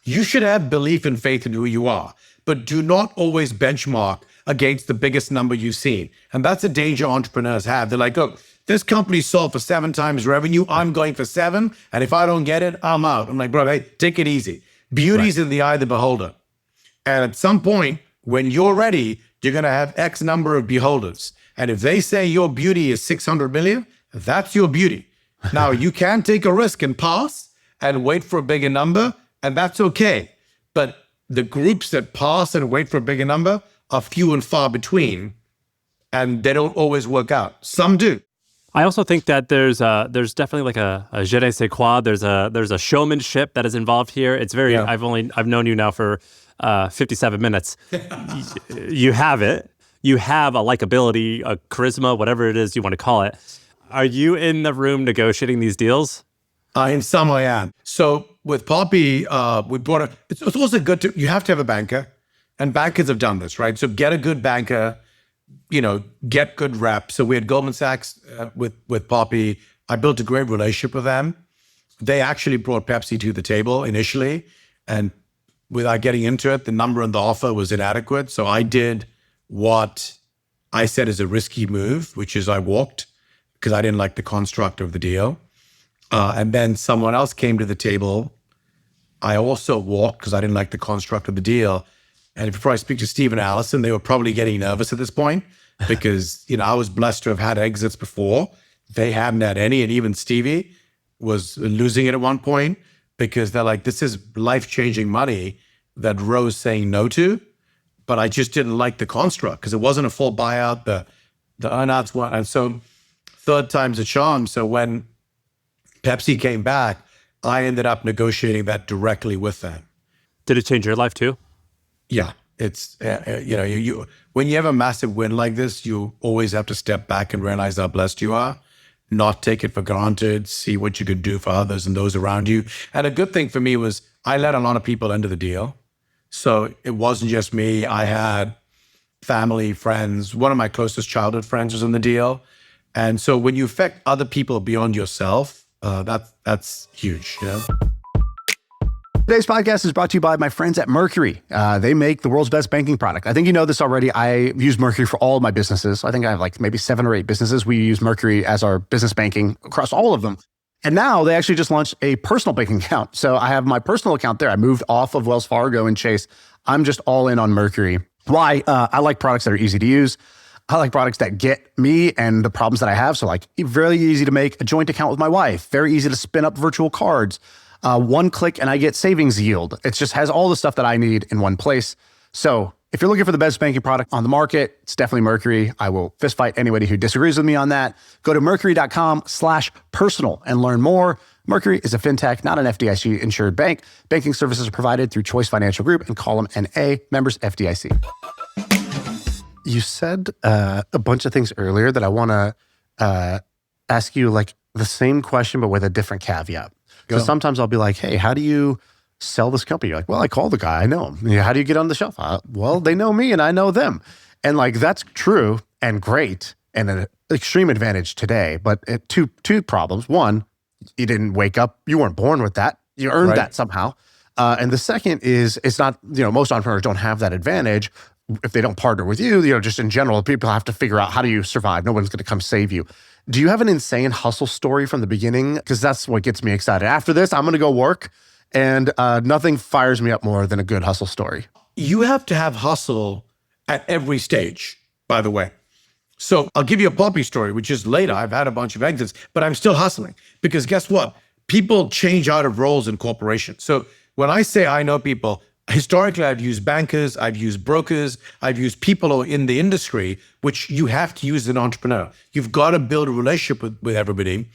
you should have belief and faith in who you are, but do not always benchmark against the biggest number you've seen. And that's a danger entrepreneurs have. They're like, look, this company sold for 7 times revenue. I'm going for 7. And if I don't get it, I'm out. I'm like, bro, hey, take it easy. Beauty's in the eye of the beholder. And at some point, when you're ready, you're going to have X number of beholders. And if they say your beauty is 600 million, that's your beauty. Now, you can take a risk and pass and wait for a bigger number, and that's okay. But the groups that pass and wait for a bigger number are few and far between, and they don't always work out. Some do. I also think that there's definitely like a je ne sais quoi. There's a showmanship that is involved here. It's very. Yeah. I've known you now for 57 minutes. You have it. You have a likability, a charisma, whatever it is you want to call it. Are you in the room negotiating these deals? In some I am. So with Poppi, we brought it's also good you have to have a banker, and bankers have done this, right? So get a good banker, get good reps. So we had Goldman Sachs with Poppi. I built a great relationship with them. They actually brought Pepsi to the table initially, and without getting into it, the number in the offer was inadequate. So I did what I said is a risky move, which is I walked because I didn't like the construct of the deal. And then someone else came to the table. I also walked because I didn't like the construct of the deal. And before I speak to Steve and Allison, they were probably getting nervous at this point because, I was blessed to have had exits before. They hadn't had any. And even Stevie was losing it at one point because they're like, this is life-changing money that Ro's saying no to. But I just didn't like the construct because it wasn't a full buyout. The earnouts weren't. And so third time's a charm. So when Pepsi came back, I ended up negotiating that directly with them. Did it change your life too? Yeah, it's when you have a massive win like this, you always have to step back and realize how blessed you are, not take it for granted, see what you could do for others and those around you. And a good thing for me was I let a lot of people into the deal. So it wasn't just me. I had family, friends. One of my closest childhood friends was in the deal. And so when you affect other people beyond yourself, that's huge. Today's podcast is brought to you by my friends at Mercury. They make the world's best banking product. I think you know this already. I use Mercury for all of my businesses. I think I have like maybe 7 or 8 businesses. We use Mercury as our business banking across all of them. And now they actually just launched a personal banking account. So I have my personal account there. I moved off of Wells Fargo and Chase. I'm just all in on Mercury. Why? I like products that are easy to use. I like products that get me and the problems that I have. So like very easy to make a joint account with my wife. Very easy to spin up virtual cards. One click and I get savings yield. It just has all the stuff that I need in one place. So if you're looking for the best banking product on the market, it's definitely Mercury. I will fist fight anybody who disagrees with me on that. Go to mercury.com/personal and learn more. Mercury is a fintech, not an FDIC-insured bank. Banking services are provided through Choice Financial Group and Column NA, members FDIC. You said a bunch of things earlier that I want to ask you like the same question, but with a different caveat. So sometimes I'll be like, hey, how do you sell this company? You're like, well, I call the guy, I know him. How do you get on the shelf? Well, they know me and I know them. And like, that's true and great and an extreme advantage today. But two problems. One, you didn't wake up. You weren't born with that. You earned that somehow. And the second is it's not, most entrepreneurs don't have that advantage. If they don't partner with you, just in general, people have to figure out how do you survive? No one's going to come save you. Do you have an insane hustle story from the beginning? Because that's what gets me excited. After this, I'm going to go work, and nothing fires me up more than a good hustle story. You have to have hustle at every stage, by the way. So I'll give you a Poppi story, which is later. I've had a bunch of exits, but I'm still hustling. Because guess what? People change out of roles in corporations. So when I say I know people, historically, I've used bankers, I've used brokers, I've used people in the industry, which you have to use as an entrepreneur. You've got to build a relationship with everybody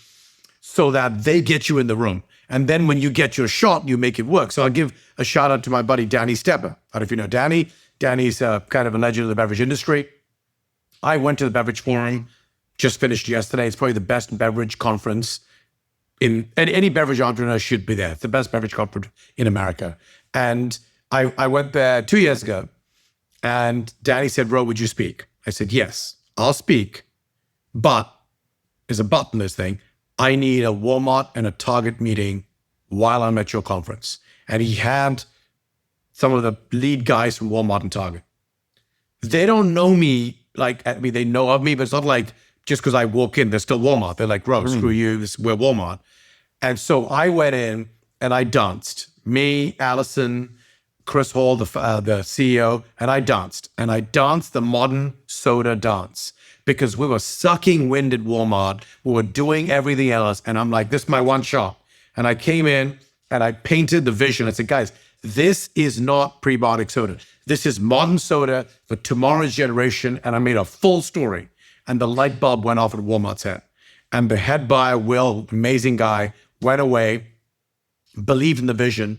so that they get you in the room. And then when you get your shot, you make it work. So I'll give a shout out to my buddy, Danny Stepper. I don't know if you know Danny. Danny's kind of a legend of the beverage industry. I went to the Beverage Forum, just finished yesterday. It's probably the best beverage conference any beverage entrepreneur should be there. It's the best beverage conference in America. And I went there 2 years ago, and Danny said, Ro, would you speak? I said, yes, I'll speak, but there's a but in this thing. I need a Walmart and a Target meeting while I'm at your conference. And he had some of the lead guys from Walmart and Target. They don't know me, they know of me, but it's not like just because I walk in, they're still Walmart. They're like, Ro, screw you, we're Walmart. And so I went in and I danced. Me, Allison, Chris Hall, the CEO, and I danced. And I danced the modern soda dance because we were sucking wind at Walmart. We were doing everything else. And I'm like, this is my one shot. And I came in and I painted the vision. I said, guys, this is not prebiotic soda. This is modern soda for tomorrow's generation. And I made a full story. And the light bulb went off at Walmart's head. And the head buyer, Will, amazing guy, went away, believed in the vision,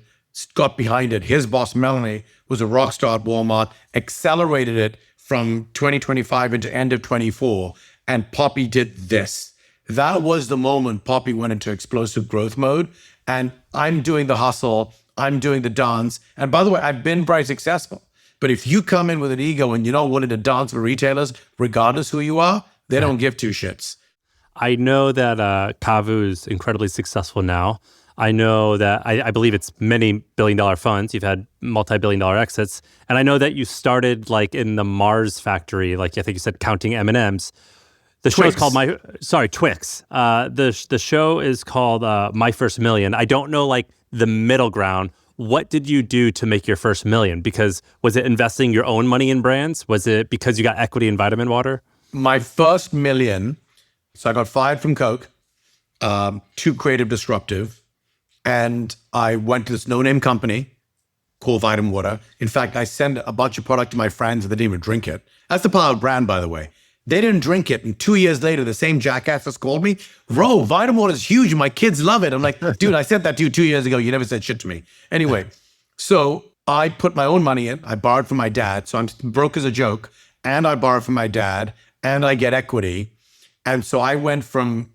got behind it. His boss, Melanie, was a rock star at Walmart, accelerated it from 2025 into end of 24, and Poppi did this. That was the moment Poppi went into explosive growth mode, and I'm doing the hustle, I'm doing the dance, and by the way, I've been very successful. But if you come in with an ego and you're not willing to dance for retailers, regardless who you are, they don't give two shits. I know that Kavu is incredibly successful now. I know that I believe it's many billion-dollar funds. You've had multi-billion-dollar exits. And I know that you started like in the Mars factory, like I think you said counting M&Ms. The show is called Twix. The show is called My First Million. I don't know like the middle ground. What did you do to make your first million? Because was it investing your own money in brands? Was it because you got equity in Vitamin Water? My first million, so I got fired from Coke, too creative disruptive. And I went to this no-name company called Vitamin Water. In fact, I sent a bunch of product to my friends and they didn't even drink it. That's the power of brand, by the way. They didn't drink it. And 2 years later, the same jackasses called me, Ro, Vitamin Water is huge. My kids love it. I'm like, dude, I said that to you 2 years ago. You never said shit to me. Anyway, so I put my own money in. I borrowed from my dad. So I'm broke as a joke. And I borrowed from my dad. And I get equity. And so I went from,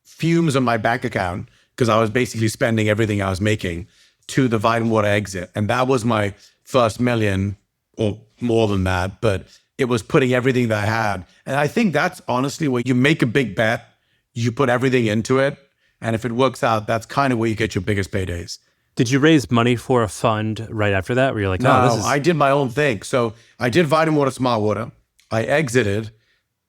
fumes on my bank account, because I was basically spending everything I was making, to the Vitamin Water exit. And that was my first million, or more than that, but it was putting everything that I had. And I think that's honestly where you make a big bet, you put everything into it, and if it works out, that's kind of where you get your biggest paydays. Did you raise money for a fund right after that? Where you're like, No, this is... I did my own thing. So I did Vitamin Water, Smart Water. I exited.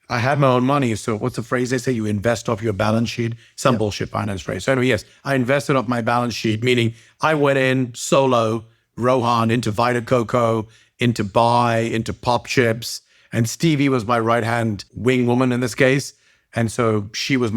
I had my own money. So what's the phrase they say? You invest off your balance sheet. Some bullshit finance phrase. So anyway, yes, I invested off my balance sheet, meaning I went in solo, Rohan, into Vita Coco, into Buy, into Pop Chips. And Stevie was my right-hand wing woman in this case. And so she was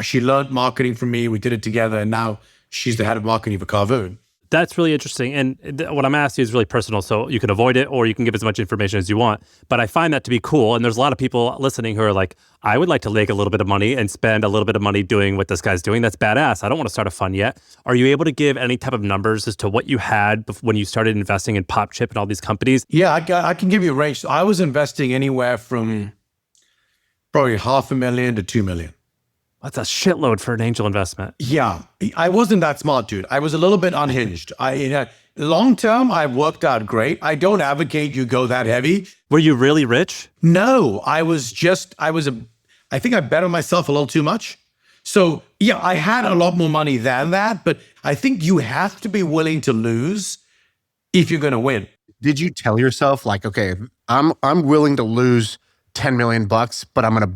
she learned marketing from me. We did it together. And now she's the head of marketing for Carvoon. That's really interesting. And what I'm asking is really personal, so you can avoid it or you can give as much information as you want. But I find that to be cool. And there's a lot of people listening who are like, I would like to make a little bit of money and spend a little bit of money doing what this guy's doing. That's badass. I don't want to start a fund yet. Are you able to give any type of numbers as to what you had when you started investing in Pop Chip and all these companies? Yeah, I can give you a range. So I was investing anywhere from probably $500,000 to $2 million. That's a shitload for an angel investment. Yeah, I wasn't that smart, dude. I was a little bit unhinged. Long term, I worked out great. I don't advocate you go that heavy. Were you really rich? No, I think I bet on myself a little too much. So yeah, I had a lot more money than that, but I think you have to be willing to lose if you're going to win. Did you tell yourself like, okay, I'm willing to lose $10 million, but I'm gonna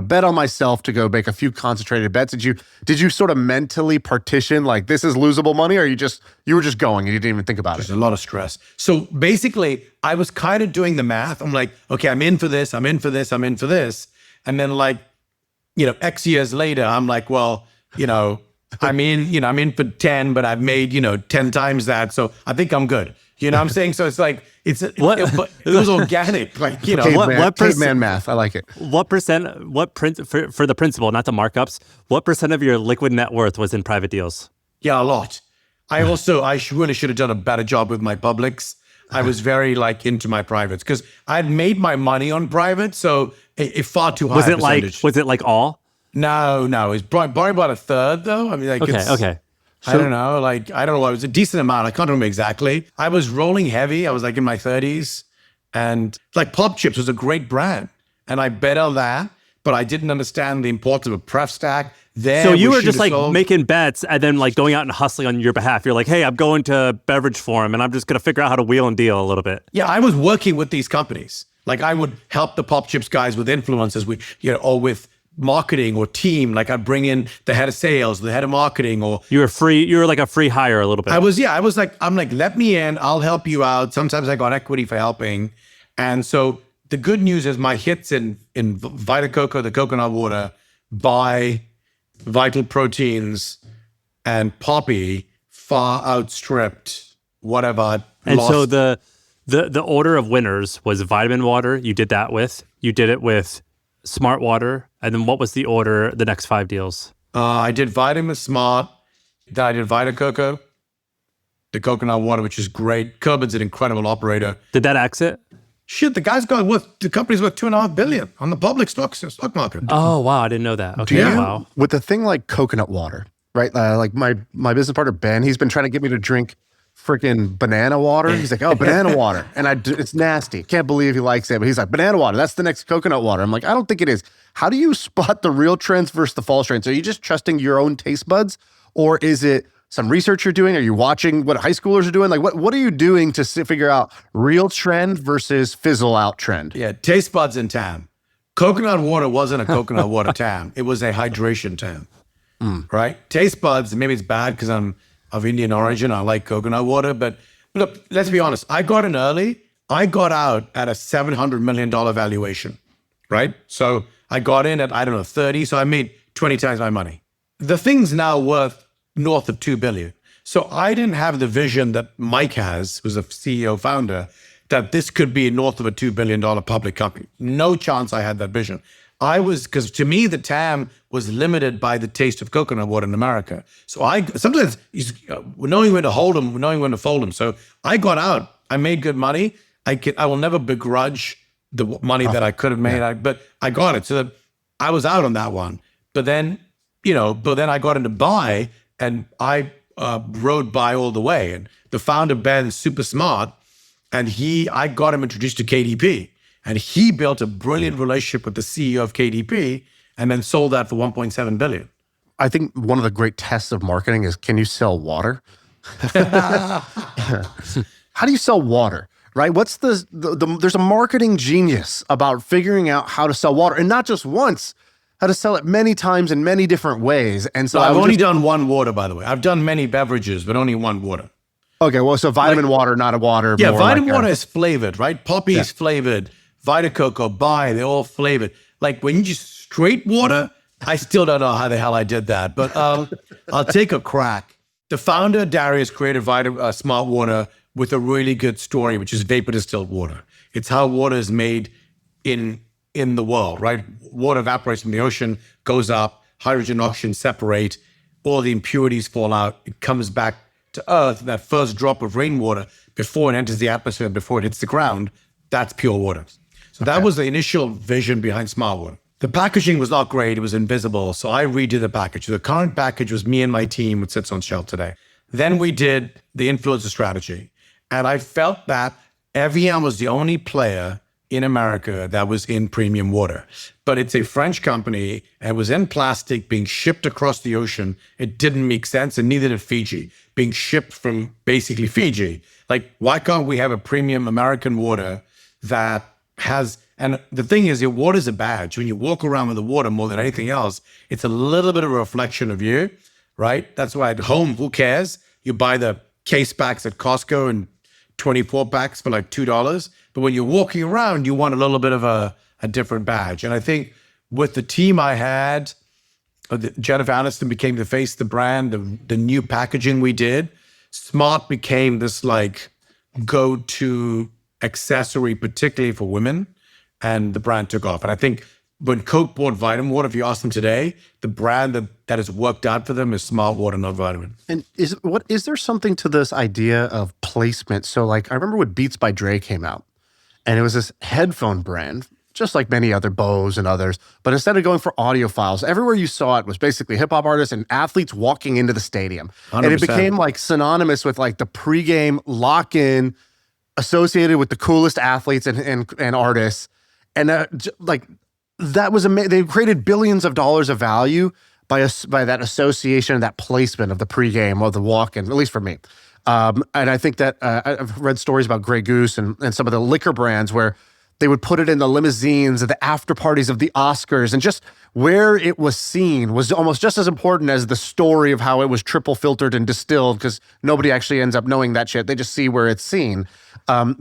bet on myself to go make a few concentrated bets? Did you sort of mentally partition like this is losable money, or you were just going and you didn't even think about it? There's a lot of stress. So basically, I was kind of doing the math. I'm like, okay, I'm in for this, I'm in for this, I'm in for this. And then like, X years later, I'm like, well, I'm in for 10, but I've made, 10 times that. So I think I'm good. You know what I'm saying? So it's like, it was organic. Like, caveman math. I like it. What percent, for the principal, not the markups, what percent of your liquid net worth was in private deals? Yeah, a lot. I really should have done a better job with my publics. I was very into my privates because I'd made my money on private. So it far too high percentage. Was it like all? No. It's probably about a third though. I mean, Okay. I don't know. I don't know. It was a decent amount. I can't remember exactly. I was rolling heavy. I was in my 30s. And Pop Chips was a great brand. And I bet on that. But I didn't understand the importance of a pref stack. So you were just making bets and then going out and hustling on your behalf. You're like, hey, I'm going to Beverage Forum and I'm just going to figure out how to wheel and deal a little bit. Yeah, I was working with these companies. I would help the Pop Chips guys with influencers, or with marketing or team. I'd bring in the head of sales, the head of marketing, or you were like a free hire a little bit. I'm like, let me in, I'll help you out. Sometimes I got equity for helping. And so the good news is my hits in Vita Coco, the coconut water, Buy, Vital Proteins, and Poppi far outstripped whatever I lost. So the order of winners was Vitamin Water. You did that with. You did it with Smart Water. And then what was the order, the next 5 deals? I did Vitamin Smart. Then I did Vita Coco, the coconut water, which is great. Kerbin's an incredible operator. Did that exit? Shit, the company's worth $2.5 billion on the public stock market. Oh, wow. I didn't know that. Okay, wow. With a thing like coconut water, right? My business partner, Ben, he's been trying to get me to drink freaking banana water. He's like, oh, banana water. And it's nasty. Can't believe he likes it. But he's like, banana water, that's the next coconut water. I'm like, I don't think it is. How do you spot the real trends versus the false trends? Are you just trusting your own taste buds? Or is it some research you're doing? Are you watching what high schoolers are doing? What are you doing to figure out real trend versus fizzle out trend? Yeah, taste buds and TAM. Coconut water wasn't a coconut water TAM. It was a hydration TAM, right? Taste buds, maybe it's bad because I'm of Indian origin. I like coconut water, but look, let's be honest. I got in early. I got out at a $700 million valuation, right? So I got in at, 30. So I made 20 times my money. The thing's now worth north of $2 billion. So I didn't have the vision that Mike has, who's a CEO founder, that this could be north of a $2 billion public company. No chance I had that vision. Because to me, the TAM was limited by the taste of coconut water in America. So sometimes knowing when to hold them, knowing when to fold them. So I got out. I made good money. I will never begrudge the money that I could have made, but I got it. So I was out on that one. But then I got into Buy, and I rode Buy all the way. And the founder, Ben's super smart, and I got him introduced to KDP. And he built a brilliant relationship with the CEO of KDP and then sold that for $1.7 billion. I think one of the great tests of marketing is, can you sell water? How do you sell water, right? What's there's a marketing genius about figuring out how to sell water, and not just once, how to sell it many times in many different ways. And so I've only done one water, by the way. I've done many beverages, but only one water. Okay, well, so vitamin water, not a water. Yeah, more vitamin like water is flavored, right? Poppi is flavored. Vita Coco, Bai, they're all flavored. Like when you just straight water, I still don't know how the hell I did that, but I'll take a crack. The founder, Darius, created Smart Water with a really good story, which is vapor distilled water. It's how water is made in the world, right? Water evaporates from the ocean, goes up, hydrogen, oxygen separate, all the impurities fall out, it comes back to Earth. That first drop of rainwater, before it enters the atmosphere, before it hits the ground, that's pure water. So that was the initial vision behind Smart Water. The packaging was not great. It was invisible. So I redid the package. The current package was me and my team, which sits on shelf today. Then we did the influencer strategy. And I felt that Evian was the only player in America that was in premium water. But it's a French company and was in plastic being shipped across the ocean. It didn't make sense, and neither did Fiji, being shipped from basically Fiji. Like, why can't we have a premium American water that has, and the thing is, your water is a badge. When you walk around with the water more than anything else, it's a little bit of a reflection of you, right? That's why at home, who cares? You buy the case packs at Costco and 24 packs for like $2. But when you're walking around, you want a little bit of a different badge. And I think with the team I had, Jennifer Aniston became the face of the brand, the new packaging we did, Smart became this like go-to accessory, particularly for women, and the brand took off. And I think when Coke bought Vitamin Water, if you ask them today, the brand that has worked out for them is Smart Water, not Vitamin. And is there something to this idea of placement? So like, I remember when Beats by Dre came out, and it was this headphone brand, just like many other Bose and others, but instead of going for audiophiles, everywhere you saw it was basically hip hop artists and athletes walking into the stadium. 100%. And it became like synonymous with like the pregame lock-in associated with the coolest athletes and artists. And like that was amazing. They created billions of dollars of value by that association, that placement of the pregame or the walk-in, at least for me. And I think that I've read stories about Grey Goose and some of the liquor brands where they would put it in the limousines at the after parties of the Oscars, and just where it was seen was almost just as important as the story of how it was triple filtered and distilled, because nobody actually ends up knowing that shit. They just see where it's seen.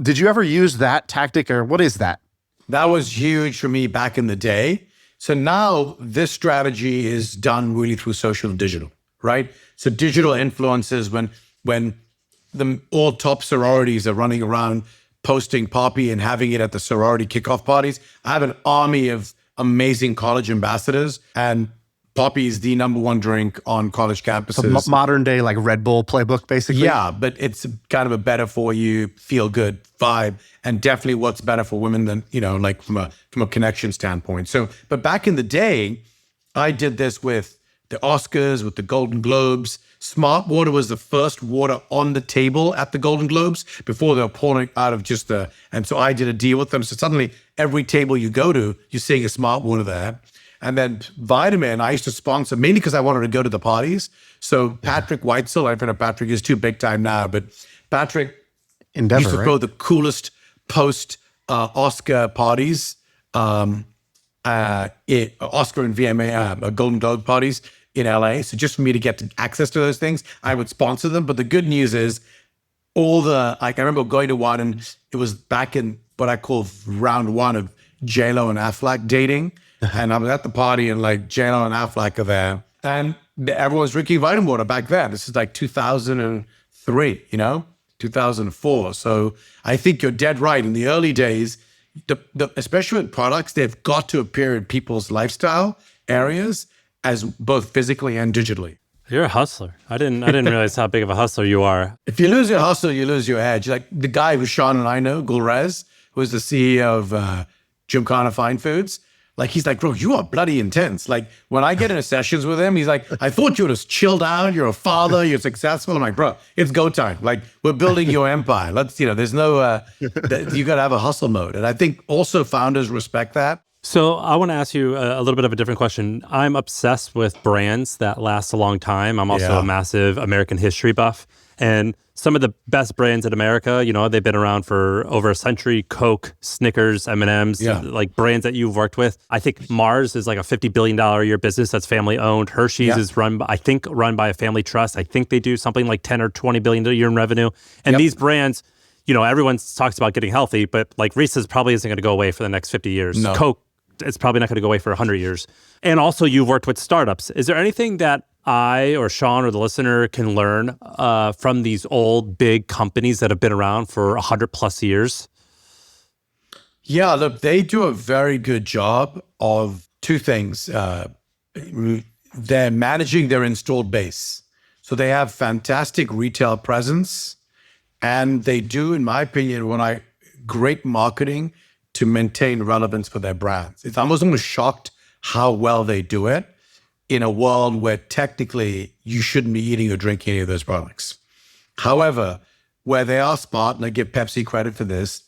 Did you ever use that tactic, or what is that? That was huge for me back in the day. So now this strategy is done really through social and digital, right? So digital influences, when all top sororities are running around posting Poppi and having it at the sorority kickoff parties. I have an army of amazing college ambassadors, and Poppi is the #1 drink on college campuses. So modern day, like Red Bull playbook, basically? Yeah, but it's kind of a better for you, feel good vibe, and definitely what's better for women than, like from a connection standpoint. So, but back in the day, I did this with the Oscars, with the Golden Globes. Smart Water was the first water on the table at the Golden Globes before they were pouring out of and so I did a deal with them. So suddenly every table you go to, you're seeing a Smart Water there. And then Vitamin, I used to sponsor mainly because I wanted to go to the parties. So Patrick Whitesell, I think Patrick is too big time now, but Patrick used to throw the coolest post-Oscar parties, Oscar and VMA, Golden Globe parties in LA. So just for me to get access to those things, I would sponsor them. But the good news is I remember going to one, and it was back in what I call round one of J-Lo and Affleck dating. And I was at the party, and like J-Lo and Affleck are there. And everyone was drinking vitamin water back then. This is like 2003, 2004. So I think you're dead right. In the early days, especially with products, they've got to appear in people's lifestyle areas as both physically and digitally. You're a hustler. I didn't realize how big of a hustler you are. If you lose your hustle, you lose your edge. Like the guy who Shaan and I know, Gulrez, who is the CEO of Gymkhana Fine Foods. Like, he's like, bro, you are bloody intense. Like, when I get into sessions with him, he's like, I thought you were just chilled out. You're a father. You're successful. I'm like, bro, it's go time. Like, we're building your empire. Let's, there's no, you got to have a hustle mode. And I think also founders respect that. So I want to ask you a little bit of a different question. I'm obsessed with brands that last a long time. I'm also a massive American history buff. And some of the best brands in America, they've been around for over a century. Coke, Snickers, M&Ms, like brands that you've worked with. I think Mars is like a $50 billion a year business that's family owned. Hershey's is run by a family trust. I think they do something like 10 or 20 billion a year in revenue. And these brands, everyone talks about getting healthy, but like Reese's probably isn't going to go away for the next 50 years. No. Coke, it's probably not going to go away for 100 years. And also you've worked with startups. Is there anything that I or Shaan or the listener can learn from these old big companies that have been around for 100 plus years? Yeah, look, they do a very good job of two things. They're managing their installed base. So they have fantastic retail presence, and they do, in my opinion, great marketing to maintain relevance for their brands. It's almost shocked how well they do it in a world where technically you shouldn't be eating or drinking any of those products. However, where they are smart, and I give Pepsi credit for this,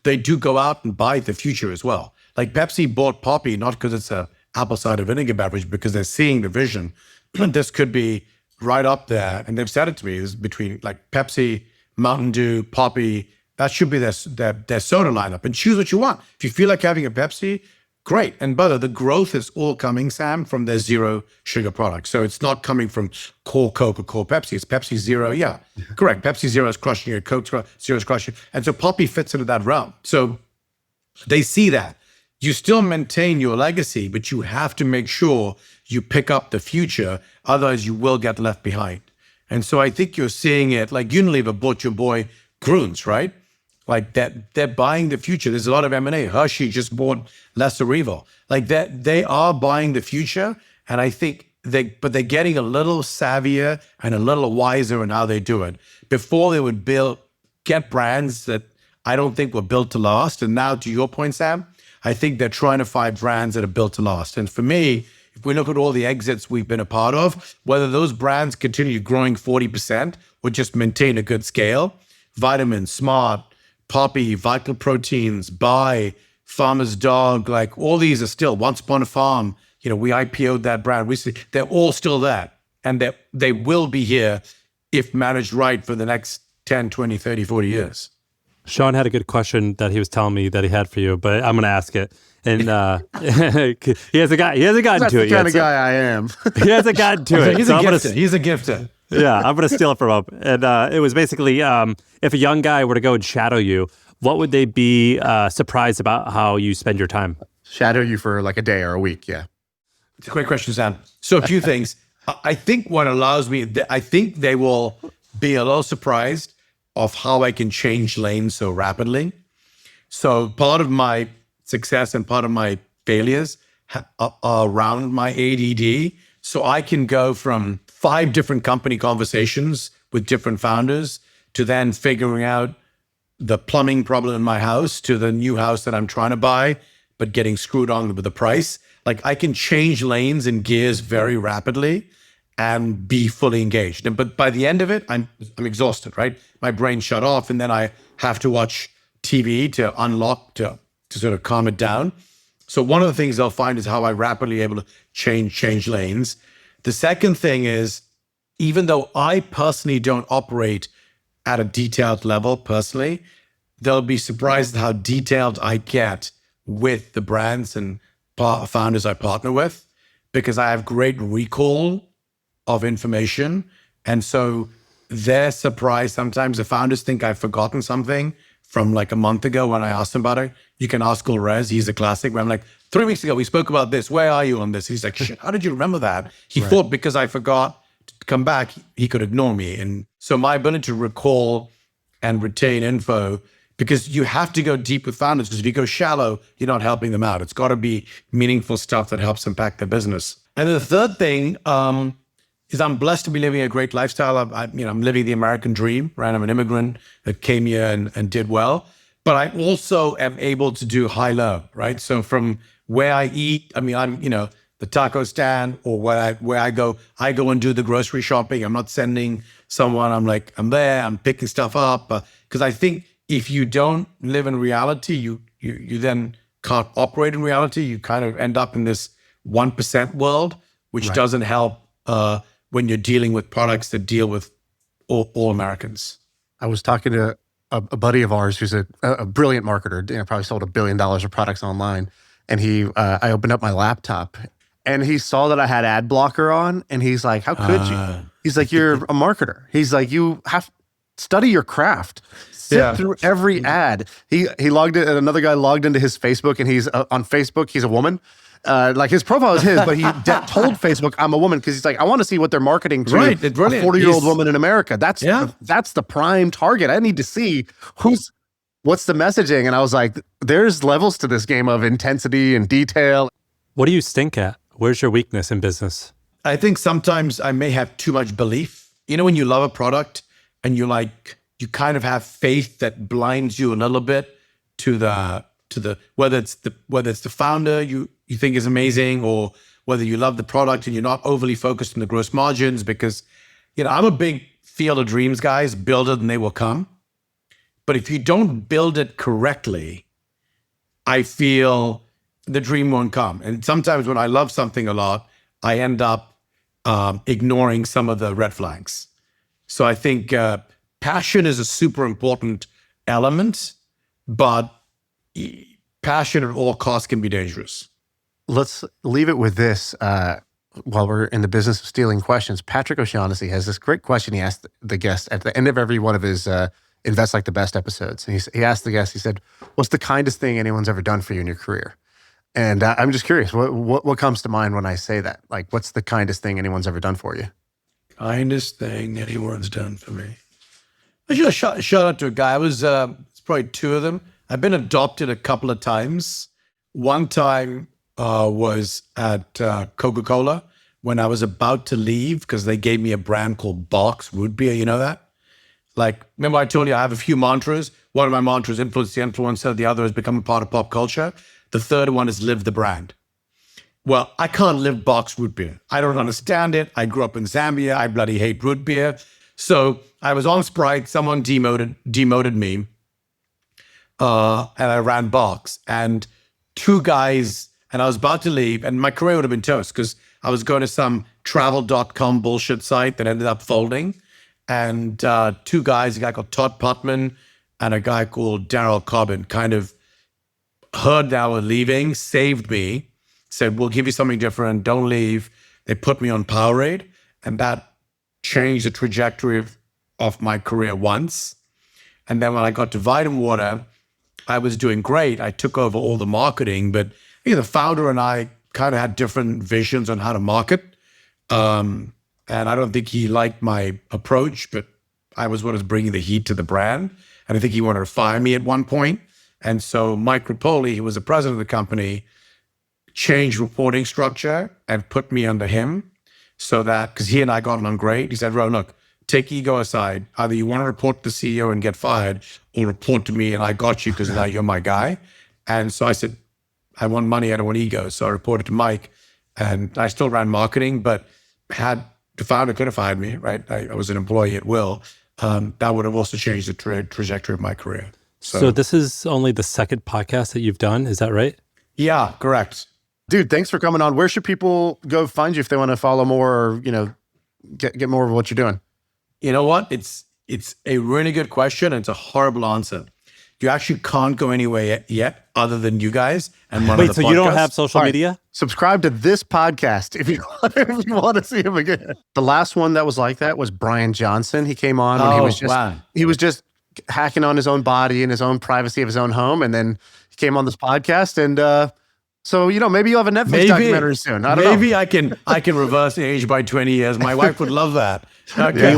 they do go out and buy the future as well. Like Pepsi bought Poppi, not because it's a apple cider vinegar beverage, because they're seeing the vision. This could be right up there. And they've said it to me, is between like Pepsi, Mountain Dew, Poppi, that should be their soda lineup. And choose what you want. If you feel like having a Pepsi, great. And by the growth is all coming, Sam, from their zero sugar products. So it's not coming from core Coke or core Pepsi. It's Pepsi Zero. Yeah, correct. Pepsi Zero is crushing it. Coke Zero is crushing it. And so Poppi fits into that realm. So they see that. You still maintain your legacy, but you have to make sure you pick up the future. Otherwise, you will get left behind. And so I think you're seeing it like Unilever bought your boy Groons, right? Like that, they're buying the future. There's a lot of M&A. Hershey just bought Lesser Evil. Like that, they are buying the future. And I think they're getting a little savvier and a little wiser in how they do it. Before they would get brands that I don't think were built to last. And now, to your point, Sam, I think they're trying to find brands that are built to last. And for me, if we look at all the exits we've been a part of, whether those brands continue growing 40% or just maintain a good scale, Vitamins, Smart, Poppi, Vital Proteins, Buy, Farmer's Dog, like all these are still Once Upon a Farm. We IPO'd that brand recently. They're all still there. And they will be here if managed right for the next 10, 20, 30, 40 years. Shaan had a good question that he was telling me that he had for you, but I'm going to ask it. And he hasn't gotten to it yet. That's the kind of guy I am. He hasn't gotten to it. He's a gifter. Yeah, I'm going to steal it from him. And it was basically, if a young guy were to go and shadow you, what would they be surprised about how you spend your time? Shadow you for like a day or a week, yeah. It's a great question, Sam. So a few things. I think what allows me, I think they will be a little surprised of how I can change lanes so rapidly. So part of my success and part of my failures are around my ADD. So I can go from 5 different company conversations with different founders to then figuring out the plumbing problem in my house to the new house that I'm trying to buy, but getting screwed on with the price. Like I can change lanes and gears very rapidly and be fully engaged. But by the end of it, I'm exhausted, right? My brain shut off, and then I have to watch TV to unlock, to sort of calm it down. So one of the things they'll find is how I rapidly able to change lanes. The second thing is, even though I personally don't operate at a detailed level personally, they'll be surprised at how detailed I get with the brands and founders I partner with, because I have great recall of information. And so they're surprised. Sometimes the founders think I've forgotten something from like a month ago when I asked him about it. You can ask Ulrez, he's a classic, where I'm like, 3 weeks ago, we spoke about this. Where are you on this? He's like, shit, how did you remember that? He thought because I forgot to come back, he could ignore me. And so my ability to recall and retain info, because you have to go deep with founders, because if you go shallow, you're not helping them out. It's got to be meaningful stuff that helps impact their business. And then the third thing is I'm blessed to be living a great lifestyle. I'm living the American dream, right? I'm an immigrant that came here and did well. But I also am able to do high-low, right? So from where I eat, I'm, the taco stand, or where I go and do the grocery shopping. I'm not sending someone. I'm there, I'm picking stuff up. Because I think if you don't live in reality, you then can't operate in reality. You kind of end up in this 1% world, which doesn't help when you're dealing with products that deal with all Americans. I was talking to a buddy of ours who's a brilliant marketer, probably sold $1 billion of products online. And I opened up my laptop and he saw that I had ad blocker on and he's like, how could you? He's like, you're a marketer. He's like, you have to study your craft. Sit through every ad. He logged in, and another guy logged into his Facebook and he's on Facebook. He's a woman. Like his profile is his, but he told Facebook, I'm a woman, because he's like, I want to see what they're marketing to a 40-year-old woman in America. That's the prime target. I need to see what's the messaging. And I was like, there's levels to this game of intensity and detail. What do you stink at? Where's your weakness in business? I think sometimes I may have too much belief. When you love a product and you kind of have faith that blinds you a little bit to the whether it's the founder you think is amazing, or whether you love the product and you're not overly focused on the gross margins, because I'm a big field of dreams, guys. Build it and they will come. But if you don't build it correctly, I feel the dream won't come. And sometimes when I love something a lot, I end up ignoring some of the red flags. So I think passion is a super important element, but passion at all costs can be dangerous. Let's leave it with this. While we're in the business of stealing questions, Patrick O'Shaughnessy has this great question he asked the guest at the end of every one of his Invest Like the Best episodes. And he asked the guest, he said, what's the kindest thing anyone's ever done for you in your career? And I'm just curious, what comes to mind when I say that? Like, what's the kindest thing anyone's ever done for you? Kindest thing anyone's done for me. I should shout out to a guy. It's probably two of them. I've been adopted a couple of times. One time was at Coca-Cola when I was about to leave, because they gave me a brand called Box Root Beer. You know that? Like, remember I told you I have a few mantras? One of my mantras, influence the influencer. The other is become a part of pop culture. The third one is live the brand. Well, I can't live Box Root Beer. I don't understand it. I grew up in Zambia. I bloody hate root beer. So I was on Sprite. Someone demoted me. And I ran Box. And two guys, and I was about to leave, and my career would have been toast, because I was going to some travel.com bullshit site that ended up folding. And two guys, a guy called Todd Putman and a guy called Daryl Cobbin, kind of heard that I was leaving, saved me, said, we'll give you something different, don't leave. They put me on Powerade, and that changed the trajectory of my career once. And then when I got to Vitamin Water, I was doing great. I took over all the marketing, but the founder and I kind of had different visions on how to market. And I don't think he liked my approach, but I was what was bringing the heat to the brand. And I think he wanted to fire me at one point. And so Mike Rapoli, who was the president of the company, changed reporting structure and put me under him, so that, because he and I got along great, he said, Rohan, look, take ego aside. Either you want to report to the CEO and get fired, or report to me and I got you because now you're my guy. And so I said, I want money, I don't want ego. So I reported to Mike, and I still ran marketing, but had the founder could have fired me, right? I was an employee at will. That would have also changed the trajectory of my career. So this is only the second podcast that you've done, is that right? Yeah, correct. Dude, thanks for coming on. Where should people go find you if they want to follow more, or, get more of what you're doing? You know what? It's a really good question, and it's a horrible answer. You actually can't go anywhere yet other than you guys and one of the podcasts. Wait, so you don't have social media? Subscribe to this podcast if you want to see him again. The last one that was like that was Brian Johnson. He came on when he was just hacking on his own body and his own privacy of his own home, and then he came on this podcast, and so maybe you'll have a Netflix documentary soon. I don't know. Maybe I can reverse age by 20 years. My wife would love that. Okay.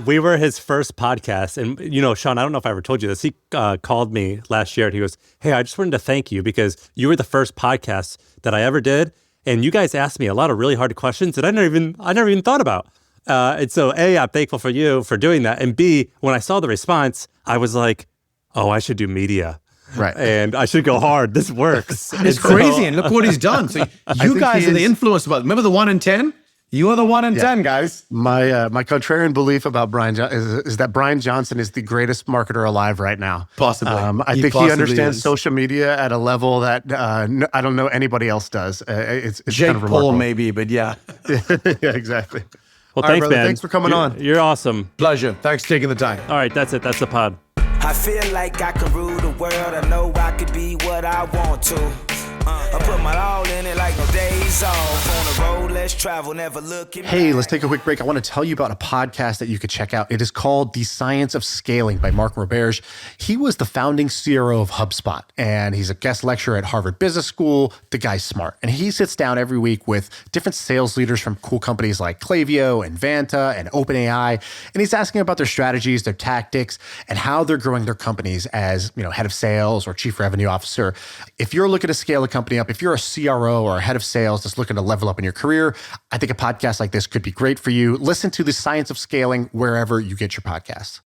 We were his first podcast, and Shaan, I don't know if I ever told you this. He called me last year and he goes, "Hey, I just wanted to thank you because you were the first podcast that I ever did, and you guys asked me a lot of really hard questions that I never even thought about." And so A, I'm thankful for you for doing that, and B, when I saw the response, I was like, "Oh, I should do media." Right. And I should go hard. This works. It's crazy. And look what he's done. So you guys are the influence. Remember the 1 in 10? You are the 1 in 10, guys. My contrarian belief about Brian is that Brian Johnson is the greatest marketer alive right now. Possibly. I think he understands social media at a level that I don't know anybody else does. It's Jake kind of Paul remarkable. maybe, but yeah. Yeah, exactly. Well, All right, thanks, brother. man. Thanks for coming on. You're awesome. Pleasure. Thanks for taking the time. All right, that's it. That's the pod. I feel like I can rule the world. I know I could be what I want to. I put my all in it like no days off. On the road, let's travel, never looking Hey, back. let's take a quick break. I want to tell you about a podcast that you could check out. It is called The Science of Scaling by Mark Roberge. He was the founding CRO of HubSpot, and he's a guest lecturer at Harvard Business School. The guy's smart. And he sits down every week with different sales leaders from cool companies like Klaviyo and Vanta and OpenAI. And he's asking about their strategies, their tactics, and how they're growing their companies as, head of sales or chief revenue officer. If you're looking to scale a company up, if you're a CRO or a head of sales that's looking to level up in your career, I think a podcast like this could be great for you. Listen to The Science of Scaling wherever you get your podcasts.